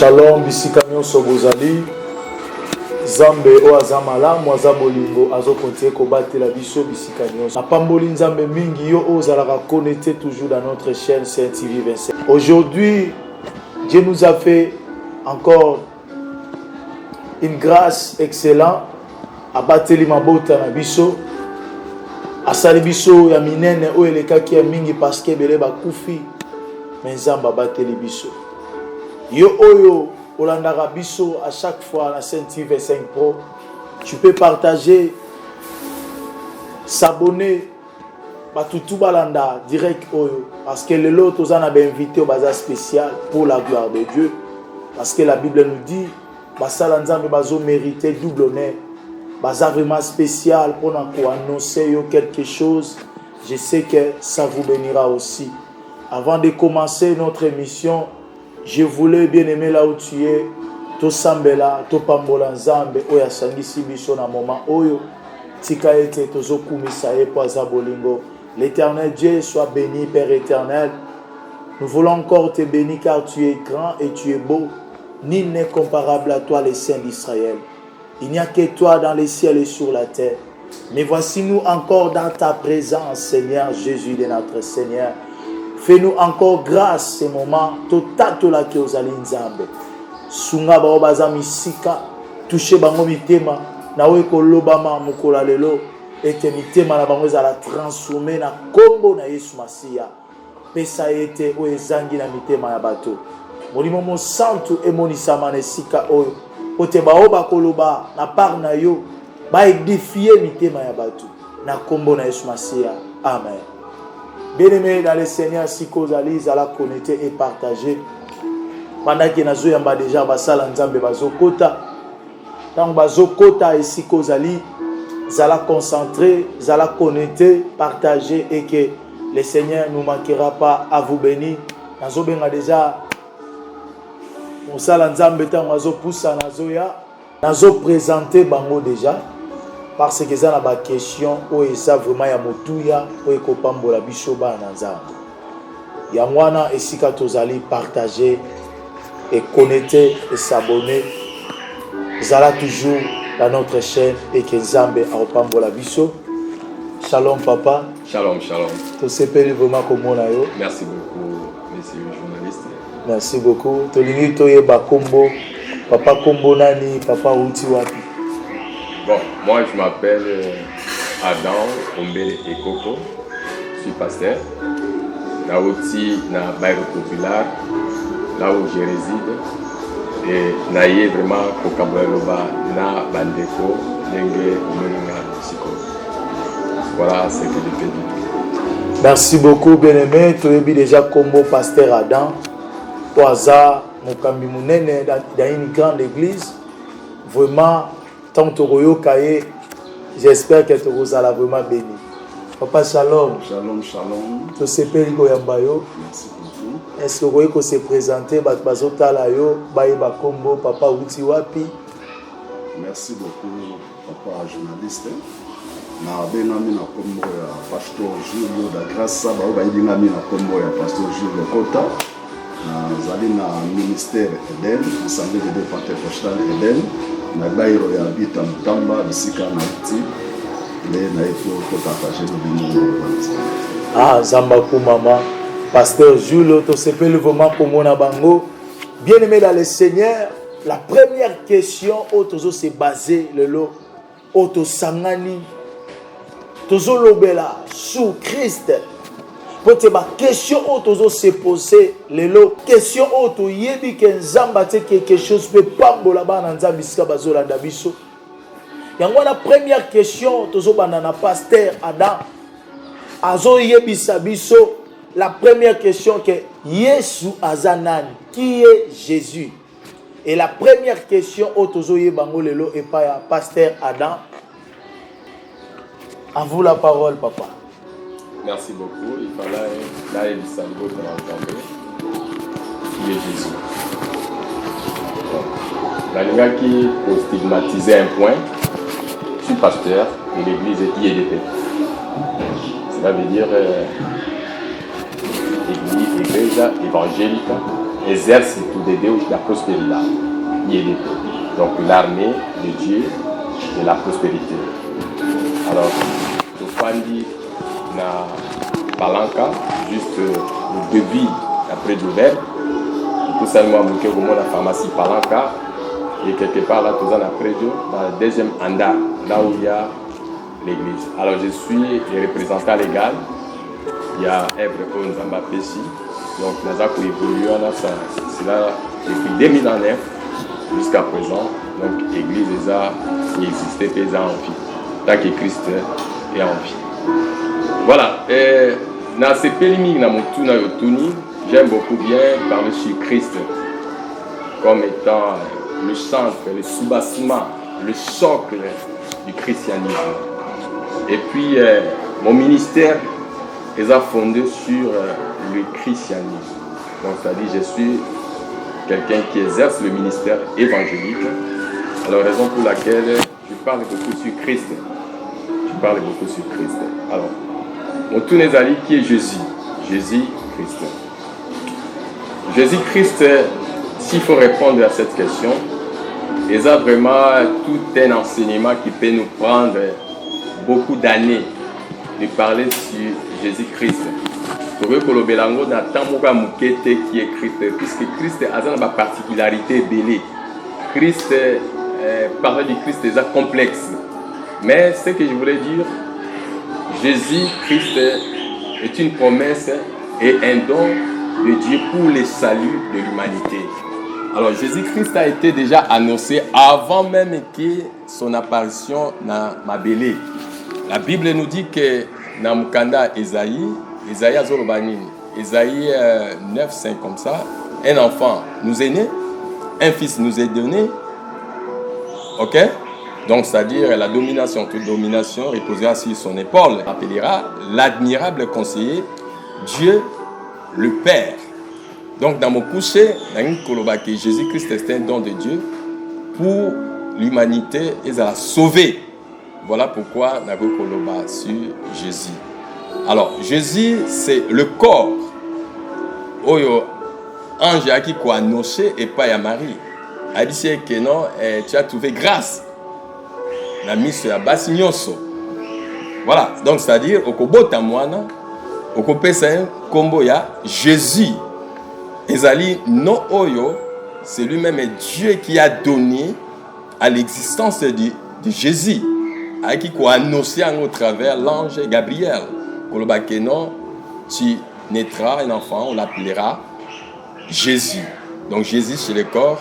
Shalom, bisika nyonso bozali. Nzambe o azamala, mwaza bolingo azo kontie kobatela biso bisika nyonso. Apamboli nzambe mingi yo ozalaka connecté toujours dans notre chaîne Saint TV 27. Aujourd'hui, Dieu nous a fait encore une grâce excellente. Abateli mabota na biso. Asali biso ya minene o elekaki ya mingi parce que bele bakufi. Mais nzambe abateli biso. Yo oyo olandaka biso à chaque fois la Saint TV 25 Pro, tu peux partager, s'abonner, batutu balanda direct oyo parce que le lot aux en a invité au bazar spécial pour la gloire de Dieu parce que la Bible nous dit basala nzambe bazo mériter double honneur, bazar vraiment spécial pour nous annoncer quelque chose. Je sais que ça vous bénira aussi. Avant de commencer notre émission, je voulais bien aimer là où tu es, to sambela, to pambola nzambe, oya sangisi biso na moment oyo, tika ete tozo kumisa e po azabolingo. L'Éternel Dieu soit béni, Père éternel. Nous voulons encore te bénir car tu es grand et tu es beau. Nul n'est comparable à toi, les saints d'Israël. Il n'y a que toi dans les ciels et sur la terre. Mais voici nous encore dans ta présence, Seigneur Jésus de notre Seigneur. Fais-nous encore grâce ces moments. Totato la ke ozali nzambe. Sunga ba obaza misika. Touche bango mitema. Na we koloba ma mukola lelo. Ete mitema na bango ezala transformer na kombo na Yesu Masiya. Pesa ete o ezangi na mitema ya bato. Molimo mo santu emonisa manesika oyo. Ote ba oba koloba na par na yo. Ba édifier mitema ya bato. Na kombo na Yesu Masiya. Amen. Bien-aimés dans le Seigneur, si Kozali, Zala connecté et partagé. Pendant que nous avons déjà basala nzambe bazokota. Tant bazokota et si Kozali, Zala concentré, Zala connecté, partagé et que le Seigneur ne nous manquera pas à vous bénir. Nous avons déjà basala nzambe tant bazopoussa nazoya. Nous avons présenté bango déjà. Parce que ça n'a pas question où est ça vraiment ya motuya où est kopambola bishoba nanzambe. Ya mwana esika tozali partager et connecter et s'abonner. Zala toujours dans notre chaîne et que nzambe a opambola biso. Shalom papa. Shalom, shalom. To sepeli vraiment komona yo. Merci beaucoup messieurs les journalistes. Merci beaucoup. Tolingi toye ba kombo. Papa kombo nani, papa uti wapi? Bon, moi je m'appelle Adam Ombele Ekoko, je suis pasteur. Là aussi, na Baïro Populaire, là où je réside. Et naïe vraiment Kokaboueloba na Bandeko, Lenge Omelinga Siko. Voilà ce que je peux dire. Merci beaucoup, bien-aimé. Tu es déjà comme pasteur Adam. Poaza, Mokambi Mounene, dans une grande église. Vraiment. Tant que tu j'espère que tu vas vraiment béni. Papa, shalom. Shalom, shalom. Tu sais pas que Yambayo. Merci beaucoup. Est-ce que vous pouvez se présenter? Kombo, Papa Uti Wapi. Merci beaucoup, Papa journaliste. Na benami na kombo ya Pasteur Julio da Graça, ba bayinami na kombo ya Pasteur Julio Kota. Na zali na ministère Eden, Assemblée de Dieu Pentecostal Eden. Na bairo ya bita mtamba bisika na iti le na eto ko partager le bino. Ah zamba ku mama Pasteur Julio to sepeli vraiment pour mona bango. Bien-aimé dans le Seigneur, la première question autozo se baser le lot auto sangani tozo lobela sur Christ. Pote ba question autozo se poser le lot question auto yebi ke nzamba te quelque chose peut pambola ba na nzambi sika bazola ndabiso. Yango la première question tozo banana pasteur Adam azo yebi sabiso la première question que Yesu azanani qui est Jésus. Et la première question autozo yebango lelo et pas pasteur Adam. À vous la parole papa. Merci beaucoup. Il fallait là il s'agit de l'entendre. Qui est Jésus. La lingua qui pour stigmatiser un point, je suis pasteur et l'église est IEDP. Cela veut dire église évangélique exército de Deus da prosperidade. Donc l'armée de Dieu de la prospérité. Alors, Tofandi na Palanca, juste le devis après du verbe. Tout ça, moi, je suis la pharmacie Palanca. Et quelque part, là, tout ça, après Dieu, dans le deuxième anda, là où il y a l'église. Alors, je suis le représentant légal. Il y a Èvre Onzamba Pessi. Donc, nous avons évolué en c'est là depuis 2009 jusqu'à présent. Donc, l'église il existait déjà en vie. Tant que Christ est en vie. Voilà. Dans ces périmètres, dans mon tour, j'aime beaucoup bien parler sur Christ comme étant le centre, le soubassement, le socle du christianisme. Et puis, mon ministère est fondé sur le christianisme. Donc, c'est-à-dire, je suis quelqu'un qui exerce le ministère évangélique. Alors, raison pour laquelle je parle beaucoup sur Christ. Alors, mon tournezali qui est Jésus. Jésus-Christ. Jésus-Christ, s'il faut répondre à cette question, il y a vraiment tout un enseignement qui peut nous prendre beaucoup d'années de parler sur Jésus-Christ. Pour que le Bélango n'a tant qui est Christ, puisque Christ a une particularité belle. Christ, parler du Christ est complexe. Mais ce que je voulais dire, Jésus-Christ est une promesse et un don de Dieu pour le salut de l'humanité. Alors Jésus-Christ a été déjà annoncé avant même que son apparition n'a mabélé. La Bible nous dit que dans Mukanda Esaïe Azorobanine, Esaïe 9:5 comme ça, un enfant nous est né, un fils nous est donné. Ok? Donc, c'est-à-dire la domination, toute domination reposera sur son épaule. On appellera l'admirable conseiller, Dieu le Père. Donc, dans mon coucher, Jésus-Christ est un don de Dieu pour l'humanité et à la sauver. Voilà pourquoi nous avons Koloba sur Jésus. Alors, Jésus, c'est le corps. Oyo, ange qui a annoncé et pas à Marie. A dit que non, tu as trouvé grâce. La mise à Bassignoso. Voilà, donc c'est-à-dire, au Kobota Moana, au Kopesa Komboya, Jésus. Ezali no Oyo, c'est lui-même Dieu qui a donné à l'existence de Jésus, à qui a annoncé au travers l'ange Gabriel. Kolobakeno, tu naîtras un enfant, on l'appellera Jésus. Donc Jésus chez le corps,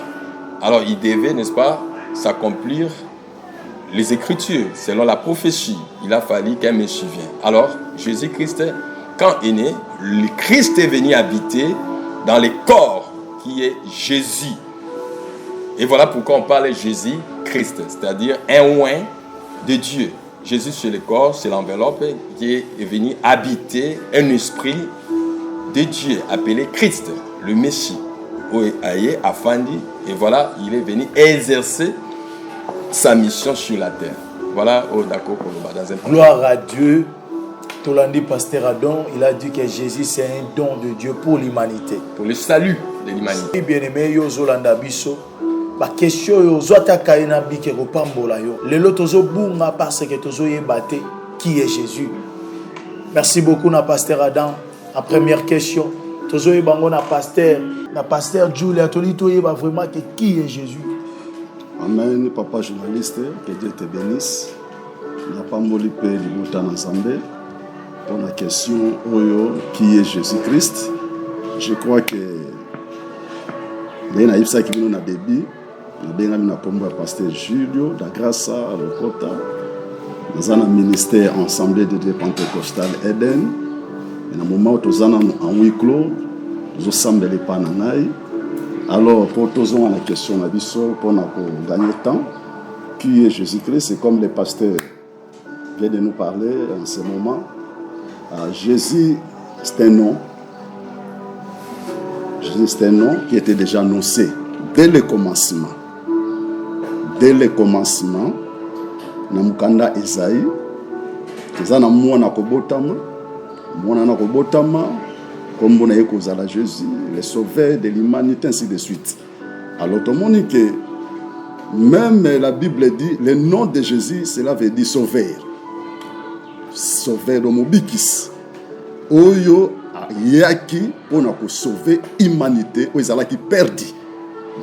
alors il devait, n'est-ce pas, s'accomplir les Écritures, selon la prophétie. Il a fallu qu'un Messie vienne. Alors, Jésus-Christ, quand il est né, le Christ est venu habiter dans le corps qui est Jésus. Et voilà pourquoi on parle de Jésus-Christ, c'est-à-dire un oint de Dieu. Jésus sur le corps, c'est l'enveloppe qui est venu habiter un esprit de Dieu appelé Christ, le Messie. Et voilà, il est venu exercer sa mission sur la terre. Voilà, d'accord, dans un gloire à Dieu. Tolandi Pasteur Adam, il a dit que Jésus c'est un don de Dieu pour l'humanité. Pour le salut de l'humanité. Bien-aimé, yo zolanda biso. Ma question yo zota kaina bike ko pambola yo. Lelo tozo bunga parce que tozo yebate qui est Jésus. Merci beaucoup na Pasteur Adam. En première question, tozo yebango na pasteur Julia Tolito yeba vraiment que qui est Jésus. Amen, papa journaliste, que Dieu te bénisse. N'a pas molipé l'iboutan ensemble. Pour la question, Oyo, qui est Jésus-Christ? Je crois que les naïfs qui viennent à début, nous avons un pasteur Julio, da Grâce à Lokota. Nous avons un ministère ensemble de Dieu pentecostal Eden. Et dans le moment où nous avons un huis clos, nous sommes les pananaï. Alors, pour tous la question, pour gagner temps, qui est Jésus-Christ? C'est comme le pasteur vient de nous parler en ce moment. Jésus, c'est un nom. Jésus, c'est un nom qui était déjà annoncé dès le commencement. Dès le commencement, dans Mukanda Esaïe, nous avons mwana kobotama, comme on a causé à Jésus, le sauveur de l'humanité, ainsi de suite. Alors, tout le monde dit que même la Bible dit le nom de Jésus, cela veut dire sauveur. Sauveur de Mobikis. Oyo yaki pour nous sauver l'humanité, où ils allaient qui perdu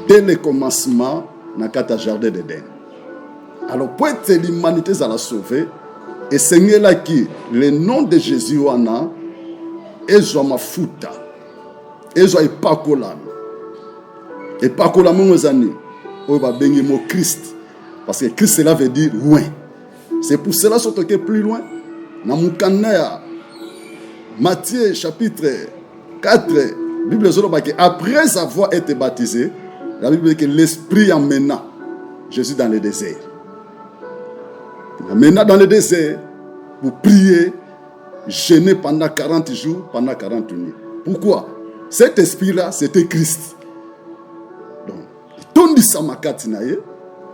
dès le commencement dans le jardin d'Éden. Alors, pour être l'humanité, ça l'a sauvé. Et Seigneur là qui le nom de Jésus wana ezo mafuta ezo ipakola mongozani oyo ba bengi mo Christ parce que Christ cela veut dire loin. C'est pour cela surtout que plus loin na mukanda ya Matthieu chapitre 4 Bible zoloba que après avoir été baptisé la Bible dit que l'esprit emmena Jésus dans le désert. Maintenant dans le désert, pour prier, jeûner pendant 40 jours, pendant 40 nuits. Pourquoi? Cet esprit-là, c'était Christ. Donc, tout dit ça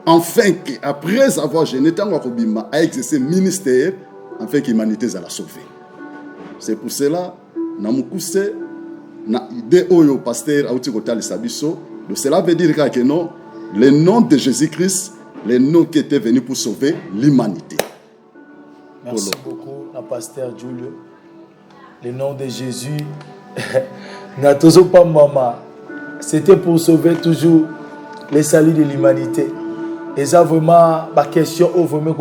enfin qu'après avoir jeûné, a exercé le ministère, afin que l'humanité soit sauvée. C'est pour cela, le pasteur a donc cela veut dire que non, le nom de Jésus-Christ, le nom qui était venu pour sauver l'humanité. Merci beaucoup, la pasteur Julio. Le nom de Jésus, n'a toujours pas maman. C'était pour sauver toujours le salut de l'humanité. Et ça vraiment, ma question, vraiment,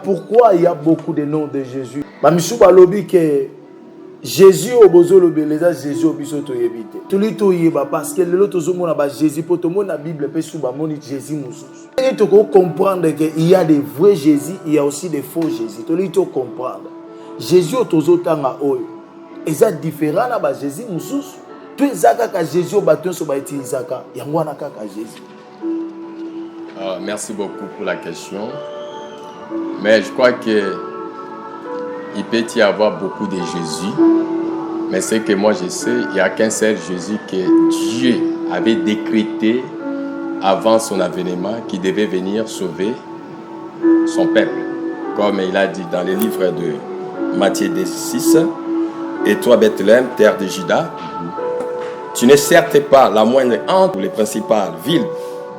pourquoi il y a beaucoup de noms de Jésus? Jésus au bozo le beleza Jésus au biso to yebite tout li to yeba parce que le to zomo na ba Jésus pour tout monde na Bible pe sou ba moni Jésus mususu et to comprendre que il y a des vrais Jésus, il y a aussi des faux Jésus. To li to comprendre Jésus au tozo tanga oyo eza différent na ba Jésus mususu to ezaka ka Jésus au baton so ba utilisaka yango na kaka Jésus. Merci beaucoup pour la question, mais je crois que il peut y avoir beaucoup de Jésus, mais ce que moi je sais, il n'y a qu'un seul Jésus que Dieu avait décrété avant son avènement qui devait venir sauver son peuple. Comme il a dit dans le livre de Matthieu 6, « Et toi, Bethléem, terre de Juda, tu n'es certes pas la moindre entre les principales villes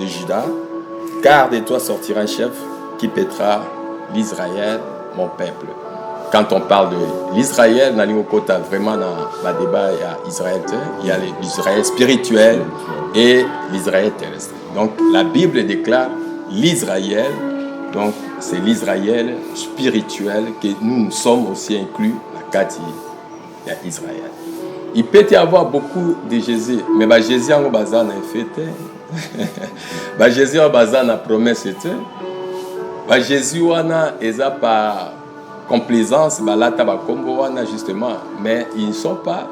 de Juda, car de toi sortira un chef qui paîtra l'Israël, mon peuple. » Quand on parle de l'Israël, vraiment dans le débat, il y a l'Israël spirituel et l'Israël terrestre. Donc la Bible déclare l'Israël, donc c'est l'Israël spirituel que nous sommes aussi inclus dans le cas d'Israël. Il peut y avoir beaucoup de Jésus, mais Jésus en bazar n'a fait. Jésus en bazar n'a promesse. Jésus n'a pas complaisance, justement, mais ils ne sont pas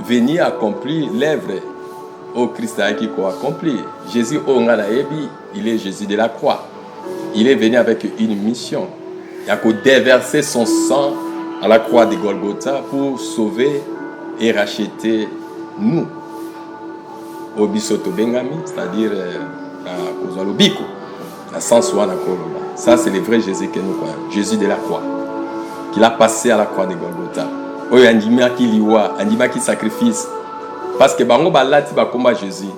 venus accomplir l'œuvre au Christ qui a accompli. Jésus, il est Jésus de la croix. Il est venu avec une mission. Il a déversé son sang à la croix de Golgotha pour sauver et racheter nous. Au bisoto bengami, c'est-à-dire à Kozalobiko, à Sansouana Koloba. Ça, c'est le vrai Jésus que nous croyons. Jésus de la croix. Qu'il a passé à la croix de Golgotha. Oyo andima ki liwa, andima ki sacrifice. Parce que bango balati ba komba Jésus.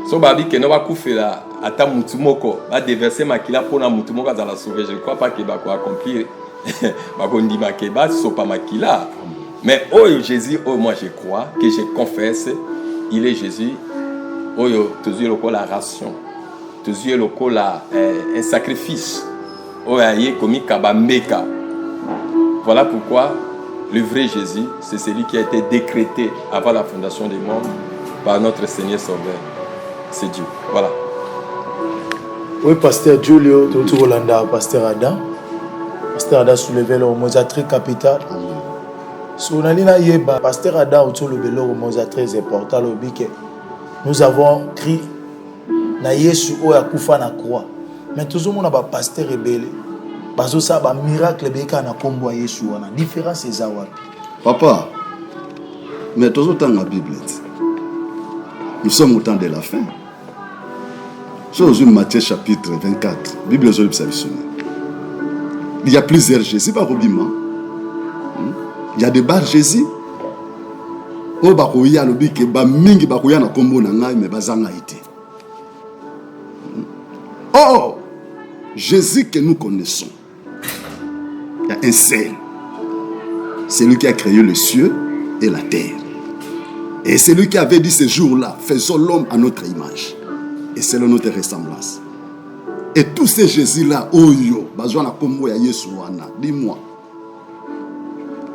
So babi ke no ba kufela ata mutu moko, ba déverser makila pona mutu moko za la sauver. Je ne crois pas que ba ko accomplir. Ba ko ndima ke ba sopa makila. Mais oyo Jésus, oyo moi je crois que je confesse, il est Jésus. Oyo toujours loko la ration. Toujours loko la un sacrifice. Oyo aye komi kaba meka. Voilà pourquoi le vrai Jésus, c'est celui qui a été décrété avant la fondation du monde par notre Seigneur Sauveur. C'est Dieu. Voilà. Oui, pasteur Julio, tout Rolanda, pasteur Adam. Pasteur Adam soulevé le mosaïque capital. Sur la yeba, pasteur Adam autour le vélo mosaïque très important le bique. Nous avons crié na Yesu o ya kufa na croix. Mais toujours mon ba pasteur rebelle. Bazo ça ba miracle beka na kombo Yesu wana. Différence c'est ça wapi. Papa, mais toujours dans la Bible. Nous sommes au temps de la fin. Aujourd'hui, Matthieu chapitre 24, Bible il y a plusieurs Jésus, pas Robima. Il y a des bars Jésus. Oh, bakoya lobi ke ba mingi bakoya na kombo na ngai me bazanga ite. Oh, Jésus que nous connaissons, il y a un seul. C'est lui qui a créé le ciel et la terre. Et c'est lui qui avait dit ce jour-là, faisons l'homme à notre image. Et c'est notre ressemblance. Et tous ces Jésus-là, oh yo, bazwa na kombo ya Yesu wana, dis-moi,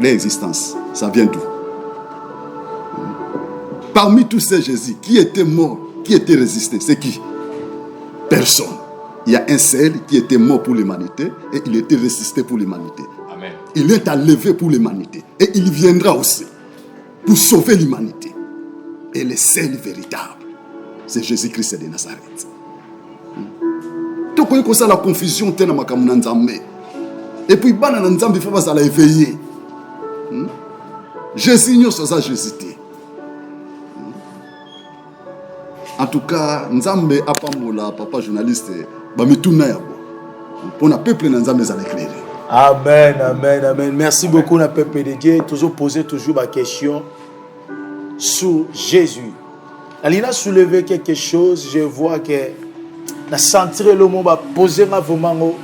l'existence, ça vient d'où? Parmi tous ces Jésus, qui était mort, qui était résisté, c'est qui? Personne. Il y a un seul qui était mort pour l'humanité et il était résisté pour l'humanité. Amen. Il est enlevé pour l'humanité et il viendra aussi pour sauver l'humanité. Et le seul véritable, c'est Jésus-Christ de Nazareth. Donc, on a la confusion. Et puis, il faut pas éveiller. Jésus, nous sommes Jésus. En tout cas, Nzambe apamola papa journaliste bamituna yabo. Pour le peuple Nzambe za l'éclairer. Amen, amen, amen. Merci beaucoup na peuple de Dieu. Toujours poser la question sur Jésus. Il a soulevé quelque chose, je vois que na sentir le mot va poser vraiment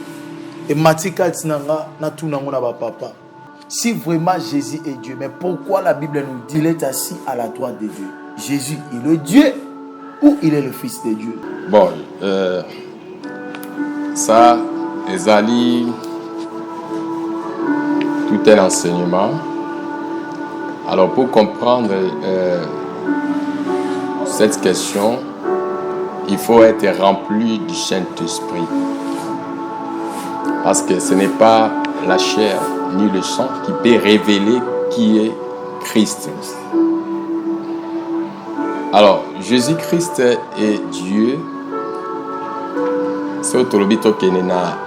et matika tinanga na tunango na papa. Si vraiment Jésus est Dieu, mais pourquoi la Bible nous dit qu'il est assis à la droite de Dieu? Jésus, il est Dieu ou il est le Fils de Dieu? Bon, ça, Ezali, tout un enseignement. Alors, pour comprendre cette question, il faut être rempli du Saint-Esprit. Parce que ce n'est pas la chair ni le sang qui peut révéler qui est Christ. Alors, Jésus-Christ est Dieu. C'est au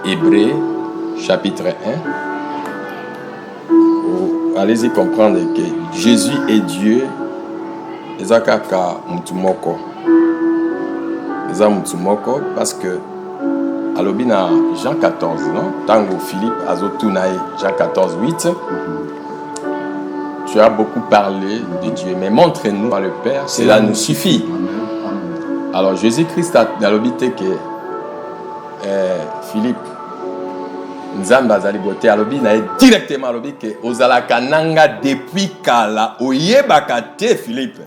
Hébreu, chapitre 1. Allez-y comprendre que Jésus est Dieu. Ezakaka mutumoko. Eza mutumoko parce que alobina Jean 14, non? Tango Philippe azotunae Jean 14, 8. Tu as beaucoup parlé de Dieu, mais montre-nous le Père, cela nous suffit. Alors Jésus-Christ a dit que Philippe, Nzamba Zalibote alobi na directement alobi que ozalaka nanga depuis kala oyebaka te Philippe.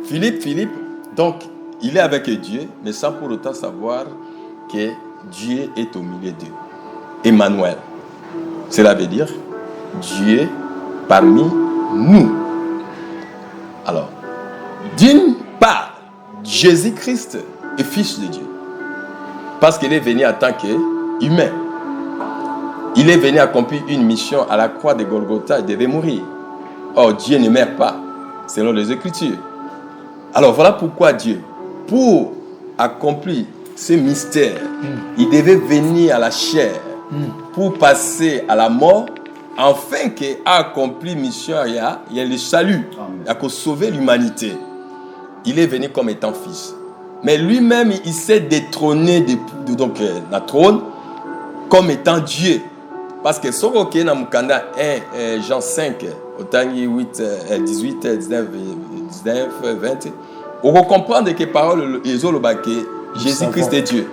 Philippe, donc il est avec Dieu, mais sans pour autant savoir que Dieu est au milieu d'eux. Emmanuel, cela veut dire Dieu parmi nous. Alors, d'une part, Jésus-Christ est fils de Dieu. Parce qu'il est venu en tant qu'humain. Il est venu accomplir une mission à la croix de Golgotha, il devait mourir. Or, Dieu ne meurt pas, selon les Écritures. Alors, voilà pourquoi Dieu, pour accomplir ce mystère, il devait venir à la chair, pour passer à la mort, afin qu'il ait accompli mission, il y a le salut, il a sauvé l'humanité. Il est venu comme étant fils. Mais lui-même, il s'est détrôné donc la trône comme étant Dieu. Parce que ce qui est dans Mukanda 1, Jean 5, Otangi 8, 18, 19, 20, on va comprendre que parole Jésus-Christ est Dieu.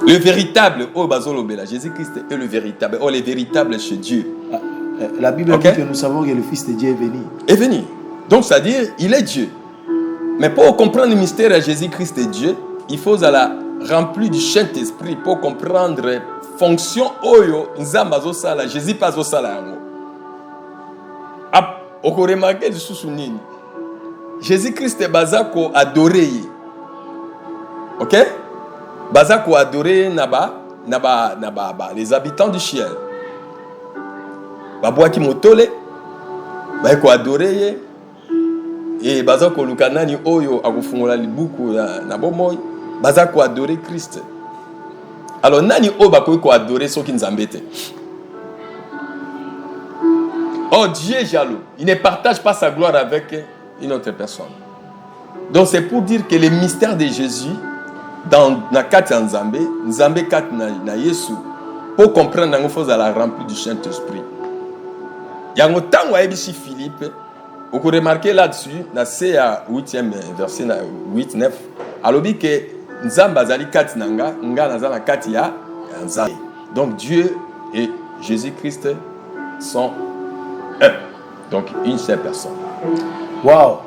Le véritable, Jésus-Christ est le véritable. Oh, le véritable chez Dieu. La Bible dit que nous savons que le Fils de Dieu est venu. Est venu. Donc, c'est-à-dire, il est Dieu. Mais pour comprendre le mystère de Jésus-Christ est Dieu, il faut la remplir du Saint-Esprit pour comprendre la fonction oyo nzambazo sala Jésus pas au sala yango. On peut remarquer du sous-nini. Jésus-Christ est bazako adoré. OK? Bazako adoré naba les habitants du ciel. Babwa ki motole ba ko adoré et bazako lukanani oyo akufungola libuku na bomoy bazako adoré Christ. Alors nani o ba ko adoré soki nzambe te. Oh, Dieu est jaloux. Il ne partage pas sa gloire avec une autre personne. Donc c'est pour dire que le mystère de Jésus dans la carte Nzambe, Nzambe carte na Yesu, pour comprendre il faut la remplir du Saint-Esprit. yango tango ayebisi Philippe oko remarquer là-dessus na c'est à 8e verset na 8 9 alobi que nzamba azali kati na nga naza na kati ya nzambe. Donc Dieu et Jésus-Christ sont un, donc une seule personne. Wow.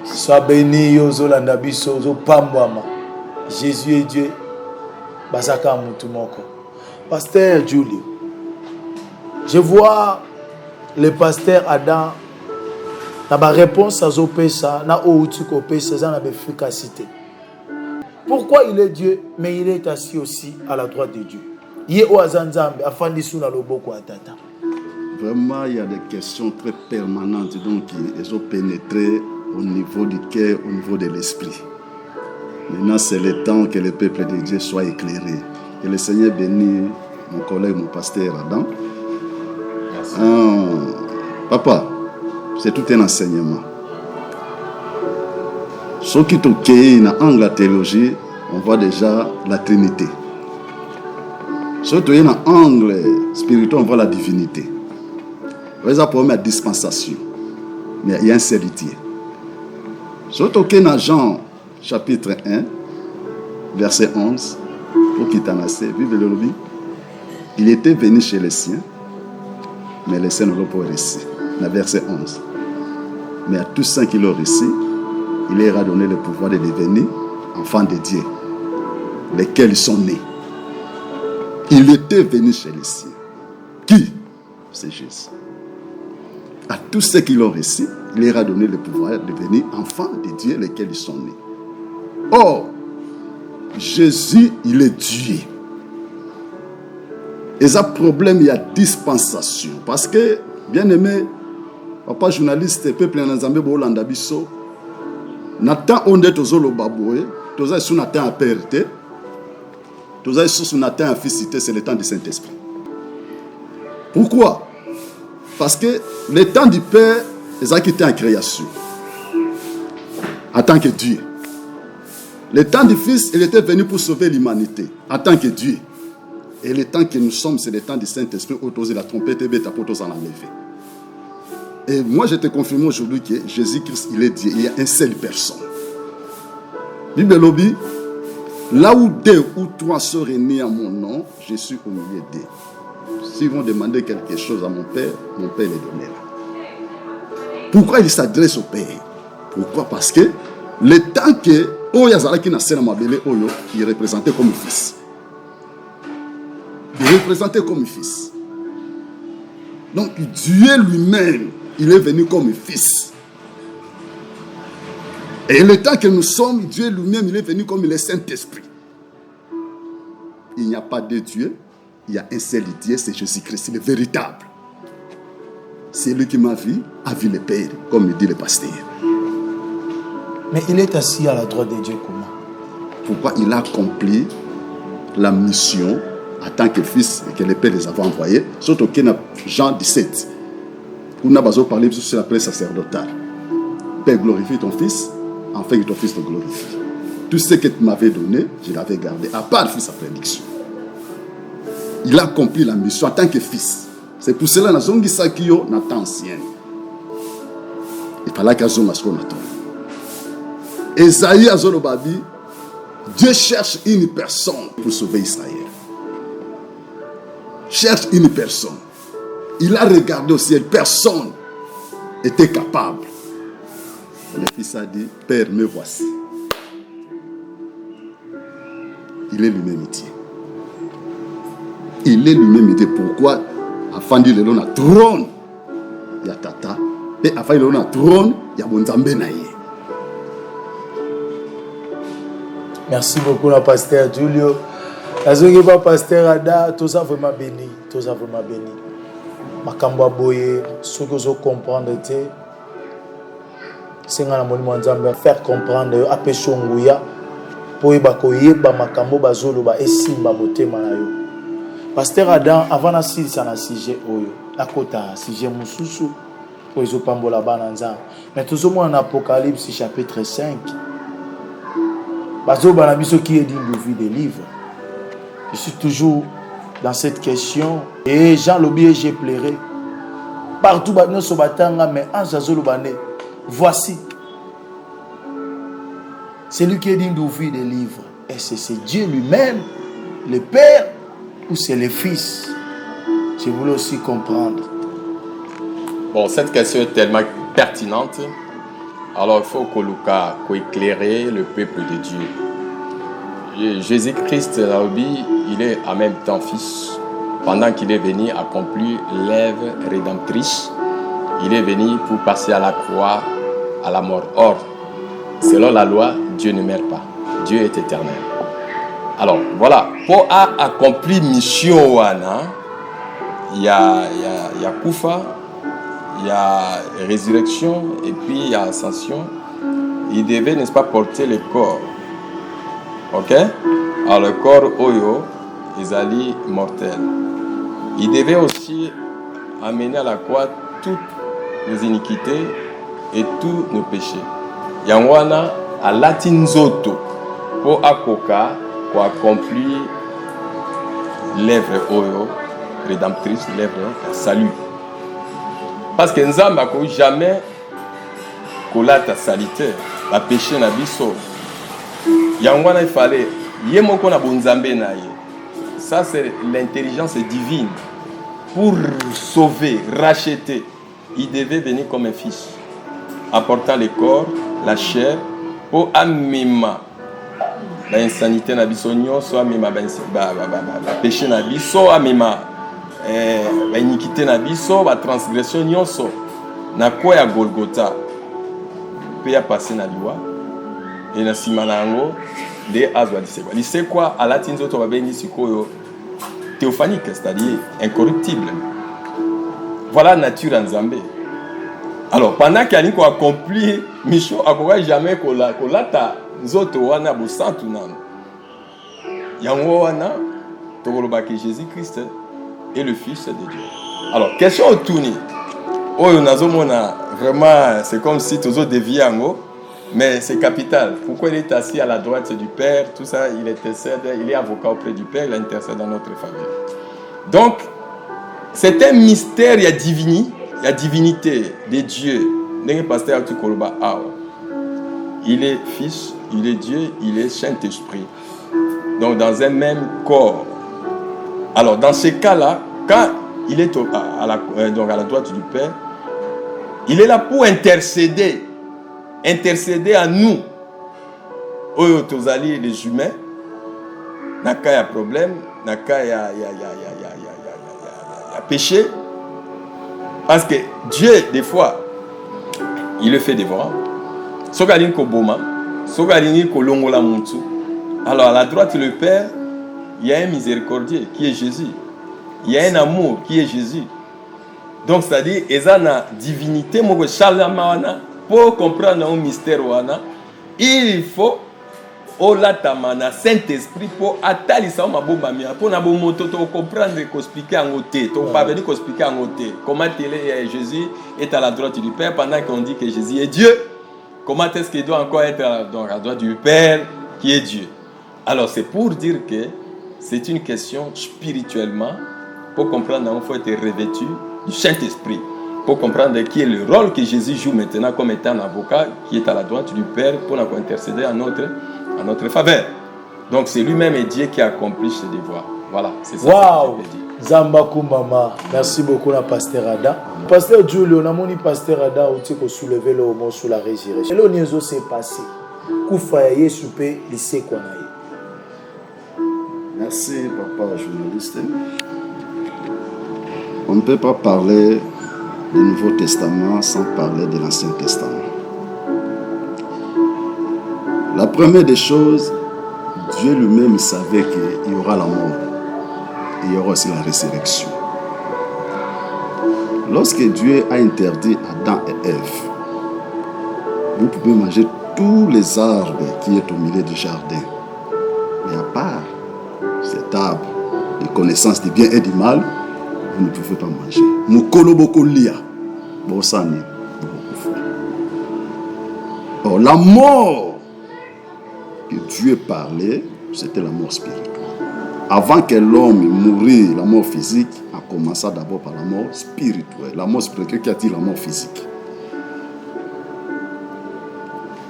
Sois béni yozolanda biso zopambwama. Jésus est Dieu. Basaka mutu moko. Pasteur Julio, je vois le pasteur Adam na ba réponse à zopesa na outu ko pesa za na efficacité. Pourquoi il est Dieu mais il est assis aussi à la droite de Dieu. Yé o azanzambe afandi suna loboko atata. Vraiment, il y a des questions très permanentes donc elles ont pénétré au niveau du cœur, au niveau de l'esprit. Maintenant, c'est le temps que le peuple de Dieu soit éclairé. Que le Seigneur bénisse mon collègue, mon pasteur Adam. Merci. Papa, c'est tout un enseignement. Ce qui est OK dans la théologie, on voit déjà la Trinité. Ce qui est dans l'angle spirituel, on voit la divinité. Vous avez pour la dispensation. Mais il y a un seul Dieu. Ce qui est dans Jean chapitre 1, verset 11, pour qu'il t'en asse, il était venu chez les siens, mais les siens ne l'ont pas reçu. Dans verset 11. Mais à tous ceux qui l'ont reçu, il leur a donné le pouvoir de devenir enfants de Dieu, lesquels ils sont nés. Il était venu chez les siens. Qui? C'est Jésus. À tous ceux qui l'ont reçu, il leur a donné le pouvoir de devenir enfants de Dieu, lesquels ils sont nés. Or, Jésus, il est Dieu. Et ça problème, il y a dispensation. Parce que, bien aimé, papa journaliste, peuple en Zambie, Bolanda Bisso, Nathan onde tozolo baboué, toza sous Nathan à perte, toza sous Nathan à fiscité, c'est le temps du Saint-Esprit. Pourquoi? Parce que le temps du Père, ils ont quitté en création, en tant que Dieu. Le temps du Fils, il était venu pour sauver l'humanité, en tant que Dieu. Et le temps que nous sommes, c'est le temps du Saint-Esprit, autorisé la trompette et bêta pour tous en enlever. Et moi, je te confirme aujourd'hui que Jésus-Christ, il est Dieu. Il y a une seule personne. Bible lobby, là où 2 ou 3 seraient nés à mon nom, je suis au milieu d'eux. S'ils vont demander quelque chose à mon Père les donnera. Pourquoi il s'adresse au Père? Pourquoi? Parce que le temps que Oyazalaki na sena mabele Oyo, il représentait comme fils. Il représentait comme fils. Donc Dieu lui-même, il est venu comme fils. Et le temps que nous sommes, Dieu lui-même, il est venu comme le Saint-Esprit. Il n'y a pas de Dieu, il y a un seul Dieu, c'est Jésus-Christ, le véritable. C'est lui qui m'a vu, a vu le Père, comme le dit le pasteur. Mais il est assis à la droite de Dieu comment? Pourquoi? Il a accompli la mission en tant que fils et que le Père les avait envoyés. Surtout qu'il y a Jean 17. Où nous avons parlé sur la presse sacerdotale. Père, glorifie ton fils, afin que ton fils te glorifie. Tout ce que tu m'avais donné, je l'avais gardé, à part le fils à prédiction. Il a accompli la mission en tant que fils. C'est pour cela que nous avons dans temps ancien. Il fallait qu'il y ait un peu de temps. Esaïe Azolobabi, Dieu cherche une personne pour sauver Israël. Cherche une personne. Il a regardé au ciel, personne n'était capable. Le fils a dit, Père, me voici. Il est lui-même Dieu. Il est lui-même Dieu. Pourquoi? Afin de le na trône, il y a Tata. Et afin de le na trône, il y a Bonzambe Naye. Merci beaucoup, la pasteur Julio. La pasteur Ada, tout ça vraiment béni. Tout ça vraiment béni. Makamba boye, ce que je comprends, c'est que faire comprendre à Peshonguya pour yeba makambo bazolo ba esimba botema na yo. Pasteur Adam avant na sujet oyo akota sujet mususu pour ezopambola bana nzambe. Mais tout en Apocalypse chapitre 5. Bazo banabiso qui est dit l'ouvrir des livres. Je suis toujours dans cette question et Jean Lobier j'ai pleuré partout bano so batanga mais ange azolobane voici. C'est lui qui est digne d'ouvrir des livres. Est-ce que c'est Dieu lui-même, le Père, ou c'est le Fils? Je voulais aussi comprendre. Bon, cette question est tellement pertinente. Alors, il faut qu'on éclaire le peuple de Dieu. Jésus-Christ, il est en même temps Fils. Pendant qu'il est venu accomplir l'œuvre rédemptrice, il est venu pour passer à la croix, à la mort. Or, selon la loi, Dieu ne meurt pas. Dieu est éternel. Alors, voilà. Pour accomplir mission, il y a Koufa, il y a résurrection et puis il y a ascension. Il devait, n'est-ce pas, porter le corps. Ok? Alors, le corps, Oyo, ils allaient mortels. Il devait aussi amener à la croix toutes nos iniquités et tous nos péchés. Yangwana a latinzoto pour akoka pour accomplir l'œuvre Oyo rédemptrice, l'œuvre salut. Parce que Nzamba n'a jamais kolata salitaire, la péché na biso. Yangwana il fallait yemoko na bonzambe na ye. Ça c'est l'intelligence divine. Pour sauver, racheter, il devait venir comme un fils, apportant le corps, la chair, pour amima l'insanité na biso nyonso, amima la péché na biso, amima l'iniquité na biso, la transgression nyonso, na quoi ya Golgotha, peut y passer na liwa, et na simanango, de azwa lisekwa. Lisekwa à latinzo to babengi sikoyo théophanique, c'est-à-dire incorruptible. Voilà la nature en Zambé. Alors, pendant qu'il y a accompli mission, il n'y a jamais kolata nzoto wana bosantu nano. Yango wana tokoloba que Jésus-Christ est le Fils de Dieu. Alors, question au tourni. Oh, vraiment, c'est comme si tous autres déviés en mais c'est capital. Pourquoi il est assis à la droite du Père, tout ça, il intercède, il est avocat auprès du Père, il intercède dans notre faveur. Donc, c'est un mystère, il y a divinité de Dieu. Il est Fils, il est Dieu, il est Saint-Esprit. Donc, dans un même corps. Alors, dans ces cas-là, quand il est à la droite du Père, il est là pour intercéder à nous. Oyo tozali les humains. Naka ya problème, naka ya péché. Parce que Dieu, des fois, il le fait devant. Sogalini koboma, sogalini kolongola muntu. Alors à la droite le Père, il y a un miséricordieux qui est Jésus. Il y a un amour qui est Jésus. Donc c'est-à-dire, ezana divinité moko shalamana. Pour comprendre un mystère, il faut olatama Saint-Esprit pour attalisa mabomamia pour na bomoto to comprendre et expliquer en côté to pas venir expliquer en côté comment Jésus est à la droite du Père pendant qu'on dit que Jésus est Dieu. Comment est-ce qu'il doit encore être à la droite du Père qui est Dieu? Alors c'est pour dire que c'est une question spirituellement. Pour comprendre, il faut être revêtu du Saint-Esprit. Pour comprendre qui est le rôle que Jésus joue maintenant comme étant un avocat qui est à la droite du Père pour nous intercéder à notre faveur. Donc c'est lui-même et Dieu qui accomplit ce devoir. Voilà, c'est ça. Waouh! Zamba Kumbama, merci beaucoup la pasteur Ada. Pasteur Julio, on a mon pasteur Ada aussi pour soulever le mot sur la résurrection. Et là, on s'est passé. Koufa ya soupé, il sait quoi na. Merci papa journaliste. On ne peut pas parler du Nouveau Testament sans parler de l'Ancien Testament. La première des choses, Dieu lui-même savait qu'il y aura la mort. Il y aura aussi la résurrection. Lorsque Dieu a interdit Adam et Ève, vous pouvez manger tous les arbres qui sont au milieu du jardin. Mais à part cet arbre de connaissance du bien et du mal, vous ne pouvez pas manger. Or, la mort que Dieu parlait, c'était la mort spirituelle. Avant que l'homme mourisse, la mort physique, a commencé d'abord par la mort spirituelle. La mort spirituelle qui a dit la mort physique.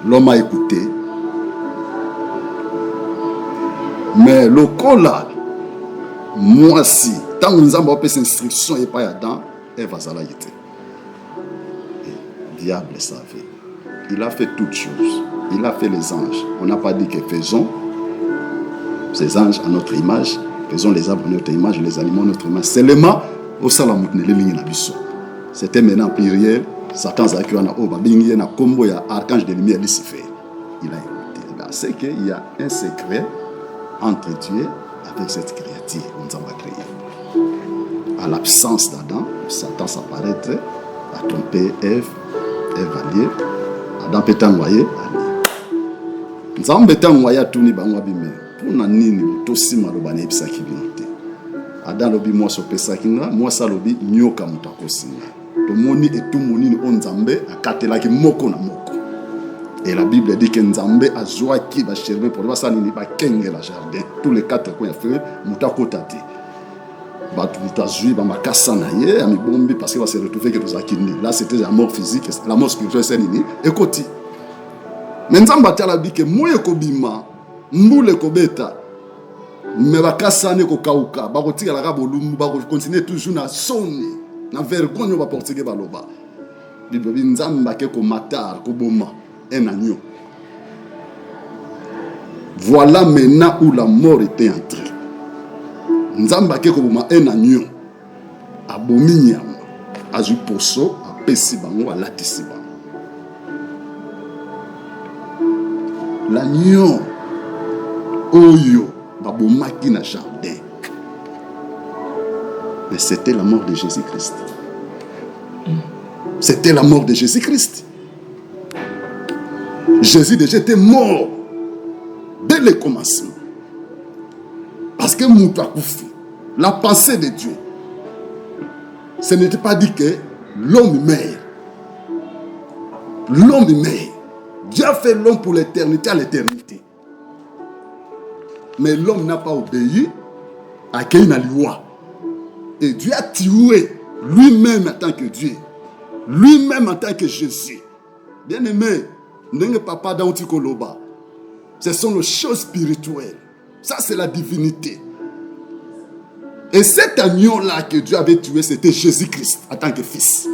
L'homme a écouté. Mais le cola, moi si, tant que nous avons fait instruction et pas Adam, elle va s'en aller. Le diable savait. Il a fait toutes choses. Il a fait les anges. On n'a pas dit que faisons ces anges à notre image, faisons les arbres à notre image, les animaux à notre image. Seulement, au salam, c'était maintenant pluriel. Satan Zakiwana Oba, Bingi, na combo ya archange de lumière Lucifer. Il a écouté. C'est qu'il y a un secret entre Dieu avec cette créature qu'on a créée. À l'absence d'Adam, Satan s'apparaîtrait, a trompé Ève, Ève a lié, Adam peut envoyer, nous avons été envoyés à tout le monde. Pour nous, tout ce que nous avons fait, Adam lobi moi so pesa kinga moi ça lobi nyoka mutakosinga to moni et tout moni on Nzambe akatela ki moko na moko. Et la Bible dit que Nzambe a joie qui va chercher pour voir ça ni ba kenge la jardin tous les quatre coins fait mutakotati ba tout azui ba makasa na ye ami bombi parce que va se retrouver que nous akini là c'était la mort physique la mort spirituelle c'est nini ekoti mais Nzambe atala bi que moye kobima mbule kobeta mais bakasane ko kauka bakotika la bolumbu bako continuer toujours na soni na vergogne ba portugais baloba Bible Nzambe ke ko matar ko boma un agneau. Voilà maintenant où la mort était entrée. Nzambe ke ko boma un agneau abominyama azu poso apesi bango alatisi bango. L'agneau oyo babomaki na jardin. Mais c'était la mort de Jésus-Christ. C'était la mort de Jésus-Christ. Jésus déjà était mort dès le commencement. Parce que Moutakoufou, la pensée de Dieu, ce n'était pas dit que l'homme meurt. L'homme meurt. Dieu a fait l'homme pour l'éternité à l'éternité. Mais l'homme n'a pas obéi à Kéina loi. Et Dieu a tué lui-même en tant que Dieu. Lui-même en tant que Jésus. Bien-aimé, n'est papa d'Antikoloba. Ce sont les choses spirituelles. Ça, c'est la divinité. Et cet agneau-là que Dieu avait tué, c'était Jésus-Christ en tant que fils.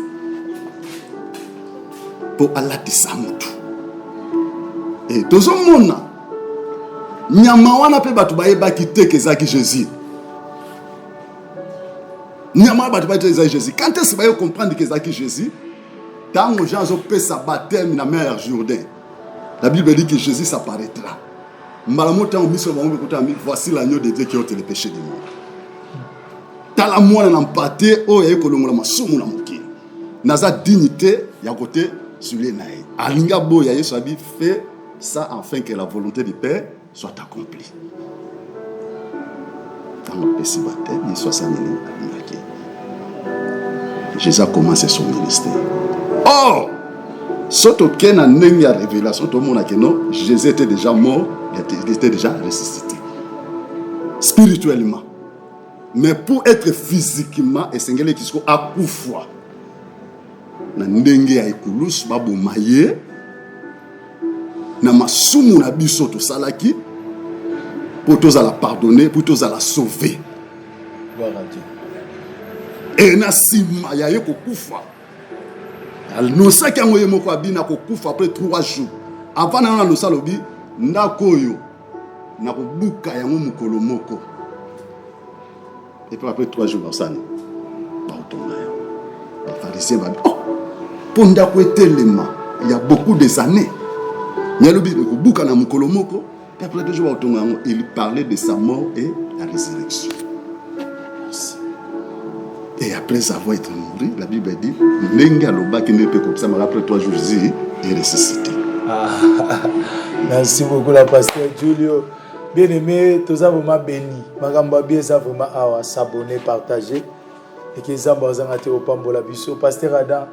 Pour Allah Tissamout. Et tout le monde, Nyamawana pe batu ba kite kezaki Jésus. Nyamawana batu ba kezaki Jésus. Quand est-ce que vous comprendre kezaki Jésus? Tant que gens ont fait sa baptême dans la mer Jourdain. La Bible dit que Jésus s'apparaîtra. Voici l'agneau de Dieu qui ôte les péchés du monde. Dans la moine n'empaté, oh et kolongola masumu na mokili. Naza dignité ya côté sur les naïs. Alinga bo ya Yesu abi fait ça afin que la volonté du Père soit accomplie. Dans le péché baptême, il soit sané. Jésus a commencé son ministère. Or, surtout qu'il y a une révélation, tout le monde a dit non, Jésus était déjà mort, il était déjà ressuscité. Spirituellement. Mais pour être physiquement, et c'est ce qui est à Koufoua. Na ndenge ya ikulus babu maye na masumu na biso to salaki pour tous à la pardonner, pour tous à la sauver. Gloire à Dieu. Et na sima ya yeko kufa. No saki ngoye moko abina ko kufa après 3 jours. Avant na no salobi ndakoyo na ko buka ya mukolo moko. Et puis après 3 jours ça ba otonga ya. Les pharisiens ba oh ponda ko etelema il y a beaucoup des années. Nyalobi ko buka na mukolo moko. Et après 2 jours ba otonga il parlait de sa mort et la résurrection. Et après avoir été mort, la Bible dit Nenga loba qui ne peut comme ça, mais après 3 jours, Jésus est ressuscité. Merci beaucoup, la pasteur Julio. Bien aimé, tous ça vraiment béni. Magamba bien ça vraiment à s'abonner, partager. Et que ça va vous au Pambola Bisso. Pasteur Adam,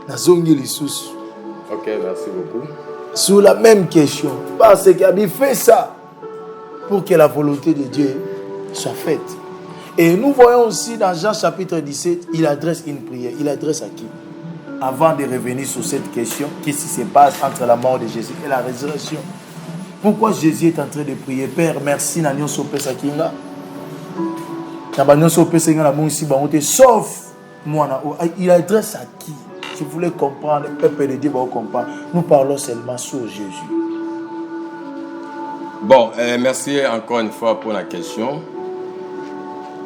Nazongi Lissous. Ok, merci beaucoup. Sur la même question, parce qu'il a fait ça pour que la volonté de Dieu soit faite. Et nous voyons aussi dans Jean chapitre 17, il adresse une prière. Il adresse à qui? Avant de revenir sur cette question, qu'est-ce qui se passe entre la mort de Jésus et la résurrection? Pourquoi Jésus est en train de prier? Père, merci, sauf moi. Il adresse à qui? Si vous voulez comprendre, le peuple de Dieu va comprendre. Nous parlons seulement sur Jésus. Bon, merci encore une fois pour la question.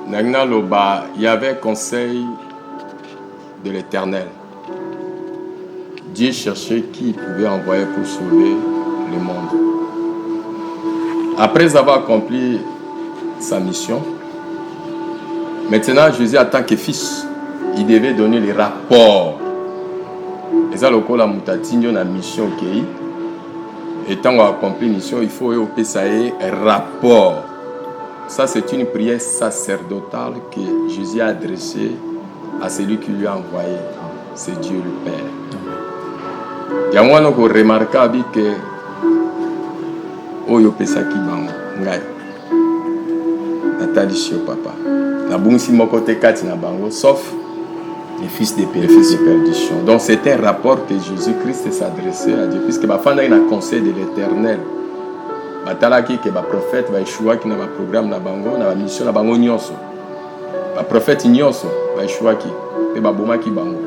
Nagna Loba, il y avait conseil de l'Éternel. Dieu cherchait qui il pouvait envoyer pour sauver le monde. Après avoir accompli sa mission, maintenant Jésus en tant que fils, il devait donner les rapports. Et ça, le coup, la mutatinho na mission qui et tant qu'on a accompli la mission, il faut essayer un rapport. Ça, c'est une prière sacerdotale que Jésus a adressée à celui qui lui a envoyé. C'est Dieu le Père. Il y a un autre remarquable que Oyo Pesaki Bango, Ngai, Nathalie Chio Papa, Nabungsi Mokote Kati na Bango, sauf les fils de perdition. Donc c'est un rapport que Jésus-Christ s'adressait à Dieu, puisque Bafanda il a conseil de l'Éternel. Batalaki que ba prophète va échouer qui na ba programme na Bango, na ba mission na Bango nyonso. Ba prophète nyonso va échouer qui, pe ba boma ki Bango.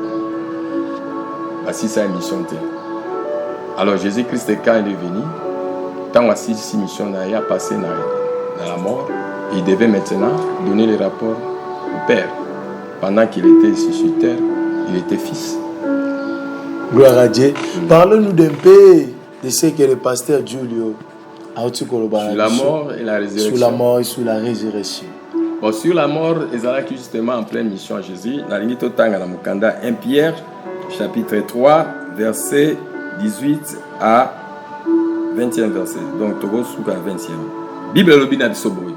Asi sa mission te. Alors Jésus-Christ quand il est venu, tant que si mission a passé dans la mort, il devait maintenant donner les rapports au Père. Pendant qu'il était ici sur terre, il était fils. Gloire à Dieu. Parlez-nous d'un peu de ce que le pasteur Julio a dit sur la mort et la résurrection. Sur la mort et sur la résurrection. Bon, sur la mort, Ezalaki justement en pleine mission à Jésus. Dans l'Inito Tanga, dans Mukanda, 1 Pierre, chapitre 3, verset 18 à 20e verset. Donc, Togo Souka 20e. Bible Lobina Bisoboui.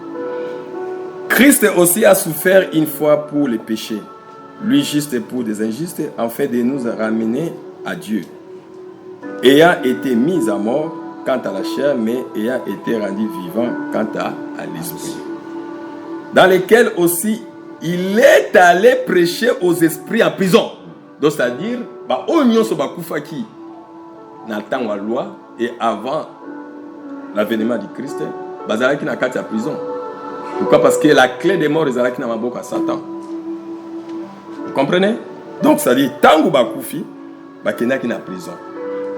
Christ aussi a souffert une fois pour les péchés, lui juste pour des injustes, afin de nous ramener à Dieu. Ayant été mis à mort quant à la chair, mais ayant été rendu vivant quant à l'esprit. Dans lesquels aussi il est allé prêcher aux esprits en prison. Donc c'est-à-dire, oignon so bakufaki na temps la loi et avant l'avènement du Christ, bazalaki na kati à prison. Pourquoi? Parce que la clé des morts est à Maboka Satan. Vous comprenez? Donc, ça dit, Tango Bakoufi, Bakena qui est en prison.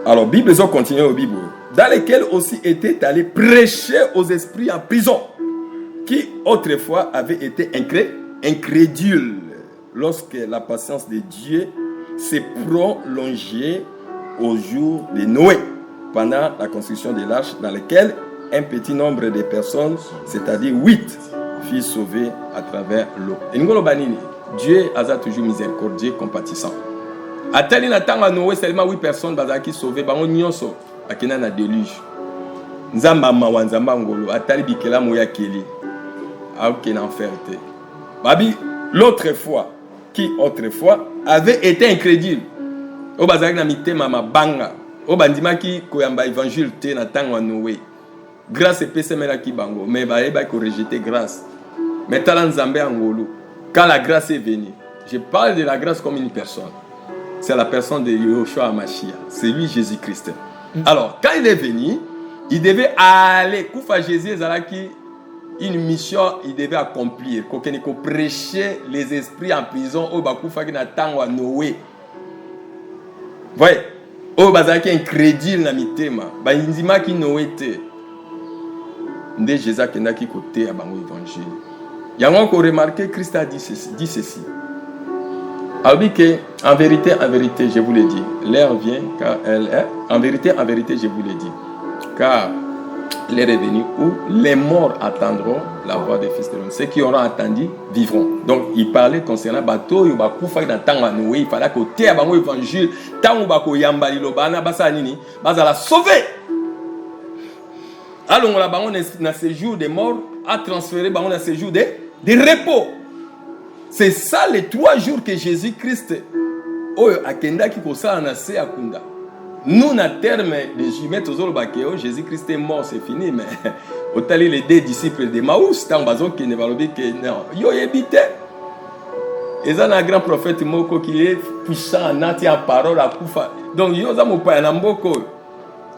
Alors, Bible, ils ont continué au Bible. Dans lesquels aussi étaient allés prêcher aux esprits en prison, qui autrefois avaient été incrédules, lorsque la patience de Dieu s'est prolongée au jour de Noé, pendant la construction de l'arche, dans laquelle un petit nombre de personnes, c'est-à-dire 8, furent sauvés à travers l'eau. Et nous avons Dieu a toujours miséricordieux, compatissant. À tel instant, à Noé, seulement 8 personnes qui sont sauvées, ils ont sauvé. Ils ont un déluge. Nzamba mawa nzamba ngolo atali bikela moya keli. Aucun enfer. Babi l'autre fois qui autrefois avait été incrédule. Au bazak na mitema mabanga. Au bandima qui koyamba évangile te na tango Noé. Grâce et péché qui bango, mais il faut rejeter grâce. Mais quand la grâce est venue, je parle de la grâce comme une personne. C'est la personne de Yoshua Hamashiach. C'est lui Jésus-Christ. Alors, quand il est venu, il devait aller. Koufa Jésus, une mission, il devait accomplir. Il faut prêcher les esprits en prison. Au Bakoufa qui n'attend à Noé. Vous voyez? Au Bazaki incrédule na mitema. Ba inzima qui Noé te. Ndé Jésus qui n'a qui côté à bango évangile. Il y a encore remarqué Christ a dit ceci. Alors que en vérité, je vous l'ai dit, l'heure vient car elle est. En vérité, je vous l'ai dit, car l'heure est venue où les morts attendront la voix des fils de l'homme. Ceux qui auront attendu vivront. Donc il parlait concernant bateau il va couper dans temps à Noé. Il fallait que t'aies à bango évangile. Tant où bako yambali lobana basa nini, basa la sauver. Alors, on a séjour des morts à transférer on a séjour de repos. C'est ça les 3 jours que Jésus-Christ a kenda qui kosa na se akunda. nous, na terme de jumet, Jésus-Christ est mort, c'est fini. Mais au tali les deux disciples de Maús, tant bazo qui ne va dire que non, yo évité. Et ça, un grand prophète moko qui est puissant, nati en parole à Koufa. Donc yo za mo pa na mboko.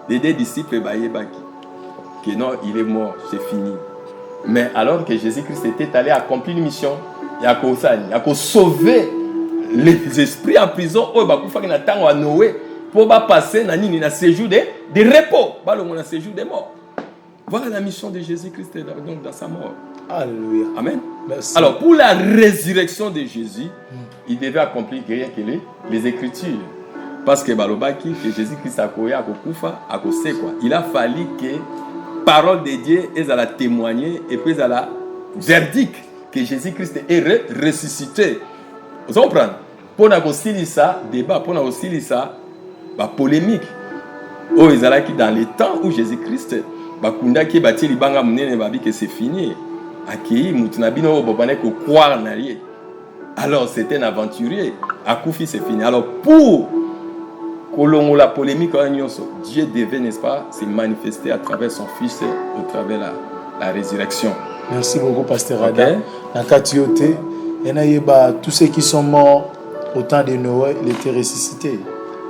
Les deux disciples baye baki. Que non, il est mort, c'est fini. Mais alors que Jésus-Christ était allé accomplir une mission, il a sauvé les esprits en prison, oh bah Koufa qui n'attend à Noé. Pour passer dans un séjour de repos, pas le séjour des morts. Voilà la mission de Jésus-Christ donc dans sa mort. Alléluia. Amen. Merci. Alors pour la résurrection de Jésus, il devait accomplir rien que les Écritures. Parce que Jésus-Christ a couru à Koufa, à quoi. Il a fallu que parole de Dieu ait à la témoigner et puis à la verdict que Jésus-Christ est ressuscité. Vous comprenez? Pour nous ça débat, pour nous ça polémique. Oh, ils allaient dans les temps où Jésus-Christ bakunda ki bati libanga munene babi que c'est fini. Akei mutunabino bobane ko croire na rien. Alors c'était un aventurier. Akoufi c'est fini. Alors pour kolongo la polémique Dieu devait, n'est-ce pas, se manifester à travers son fils au travers la résurrection. Merci beaucoup pasteur Adam. Dans Katiote, tous ceux qui sont morts au temps de Noé, ils étaient ressuscités.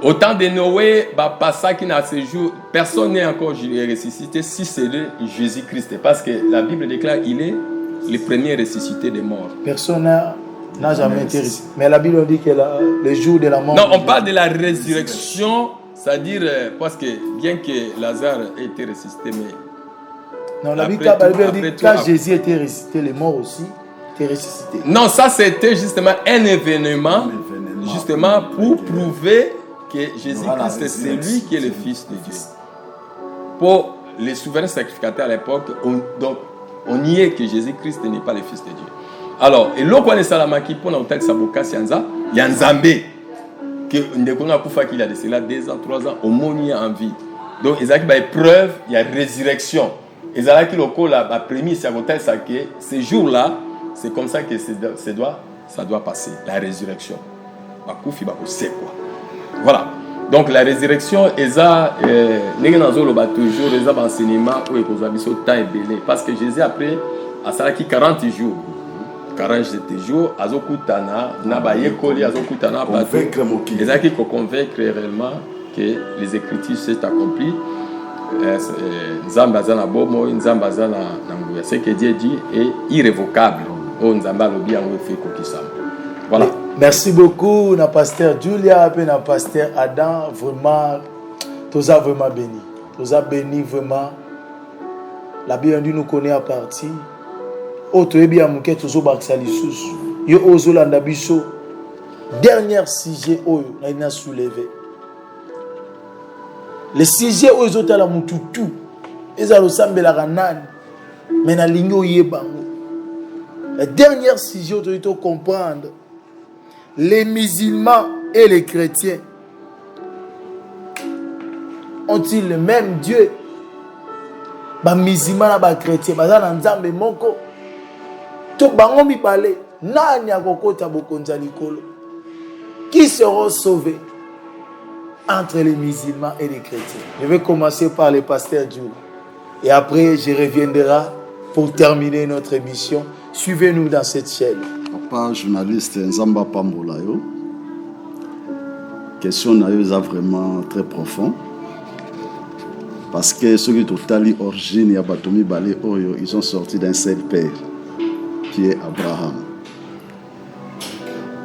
Au temps de Noé, pas ça qui n'a ce jour, personne n'est encore ressuscité si c'est le Jésus-Christ. Parce que la Bible déclare qu'il est le premier ressuscité des morts. Personne n'a jamais été ressuscité. Mais la Bible dit que le jour de la mort. Non, on parle de la résurrection, c'est-à-dire, parce que bien que Lazare ait été ressuscité, mais. Non, la Bible dit que quand Jésus était ressuscité, les morts aussi étaient ressuscités. Non, ça c'était justement un événement justement pour prouver que Jésus-Christ, c'est lui qui est le Fils de Dieu. Pour les souverains sacrificateurs à l'époque, on niait que Jésus-Christ n'est pas le Fils de Dieu. Alors, et l'autre est Salamaki pour nous tel Saboka Sianza, il y a un Zambé que nous avons fait qu'il a de cela 2 ans, 3 ans, au monde en vie. Donc, il y a une preuve, il y a résurrection. Et ça la prémisse, c'est que ces jours-là, c'est comme ça que ça doit passer, la résurrection. C'est quoi? Voilà. Donc la résurrection, toujours les enseignements parce que Jésus après a salaki 40 jours. 47 jours, azokutana na bayekoli azokutana pour convaincre réellement que les Écritures s'est accomplies. Nzamba zana bomo, nzamba zana nanguya. Ce que Dieu dit est irrévocable. Oh nzamba lobi yango fait kokisama. Voilà. Merci beaucoup, na pasteur Julia et na pasteur Adam. Vraiment, tous a vraiment béni. Tous a béni vraiment. La Bible nous connaît à partir. Autre bien mouké toujours baksali sous. Yo ozolanda biso. Dernier sujet oyo na ina soulevé. Le sujet oyo zotala mututu. Ezalo sambela kanani. Mais na lingo yebango. Le dernier sujet oyo to comprendre. Les musulmans et les chrétiens ont-ils le même Dieu? Les musulmans et les chrétiens, qui seront sauvés entre les musulmans et les chrétiens? Je vais commencer par le pasteur Dieu. Et après, je reviendrai pour terminer notre émission. Suivez-nous dans cette chaîne. Papa journaliste Nzamba Pambola yo. Question na yo est vraiment très profond. Parce que ceux qui totali origine ya batomi balé oyo, ils sont sortis d'un seul père qui est Abraham.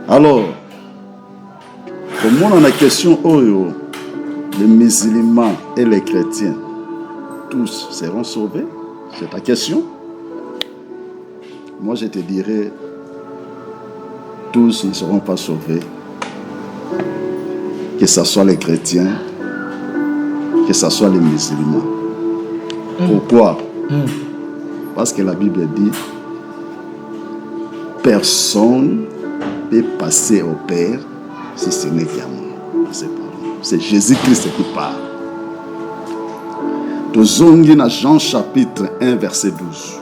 Alors, comment on a la question oyo, les musulmans et les chrétiens tous seront sauvés? C'est ta question? Moi je te dirais tous ne seront pas sauvés, que ce soit les chrétiens, que ce soit les musulmans. Pourquoi? Parce que la Bible dit personne ne peut passer au Père si ce n'est qu'à moi. C'est Jésus-Christ qui parle. Dans Jean chapitre 1 verset 12.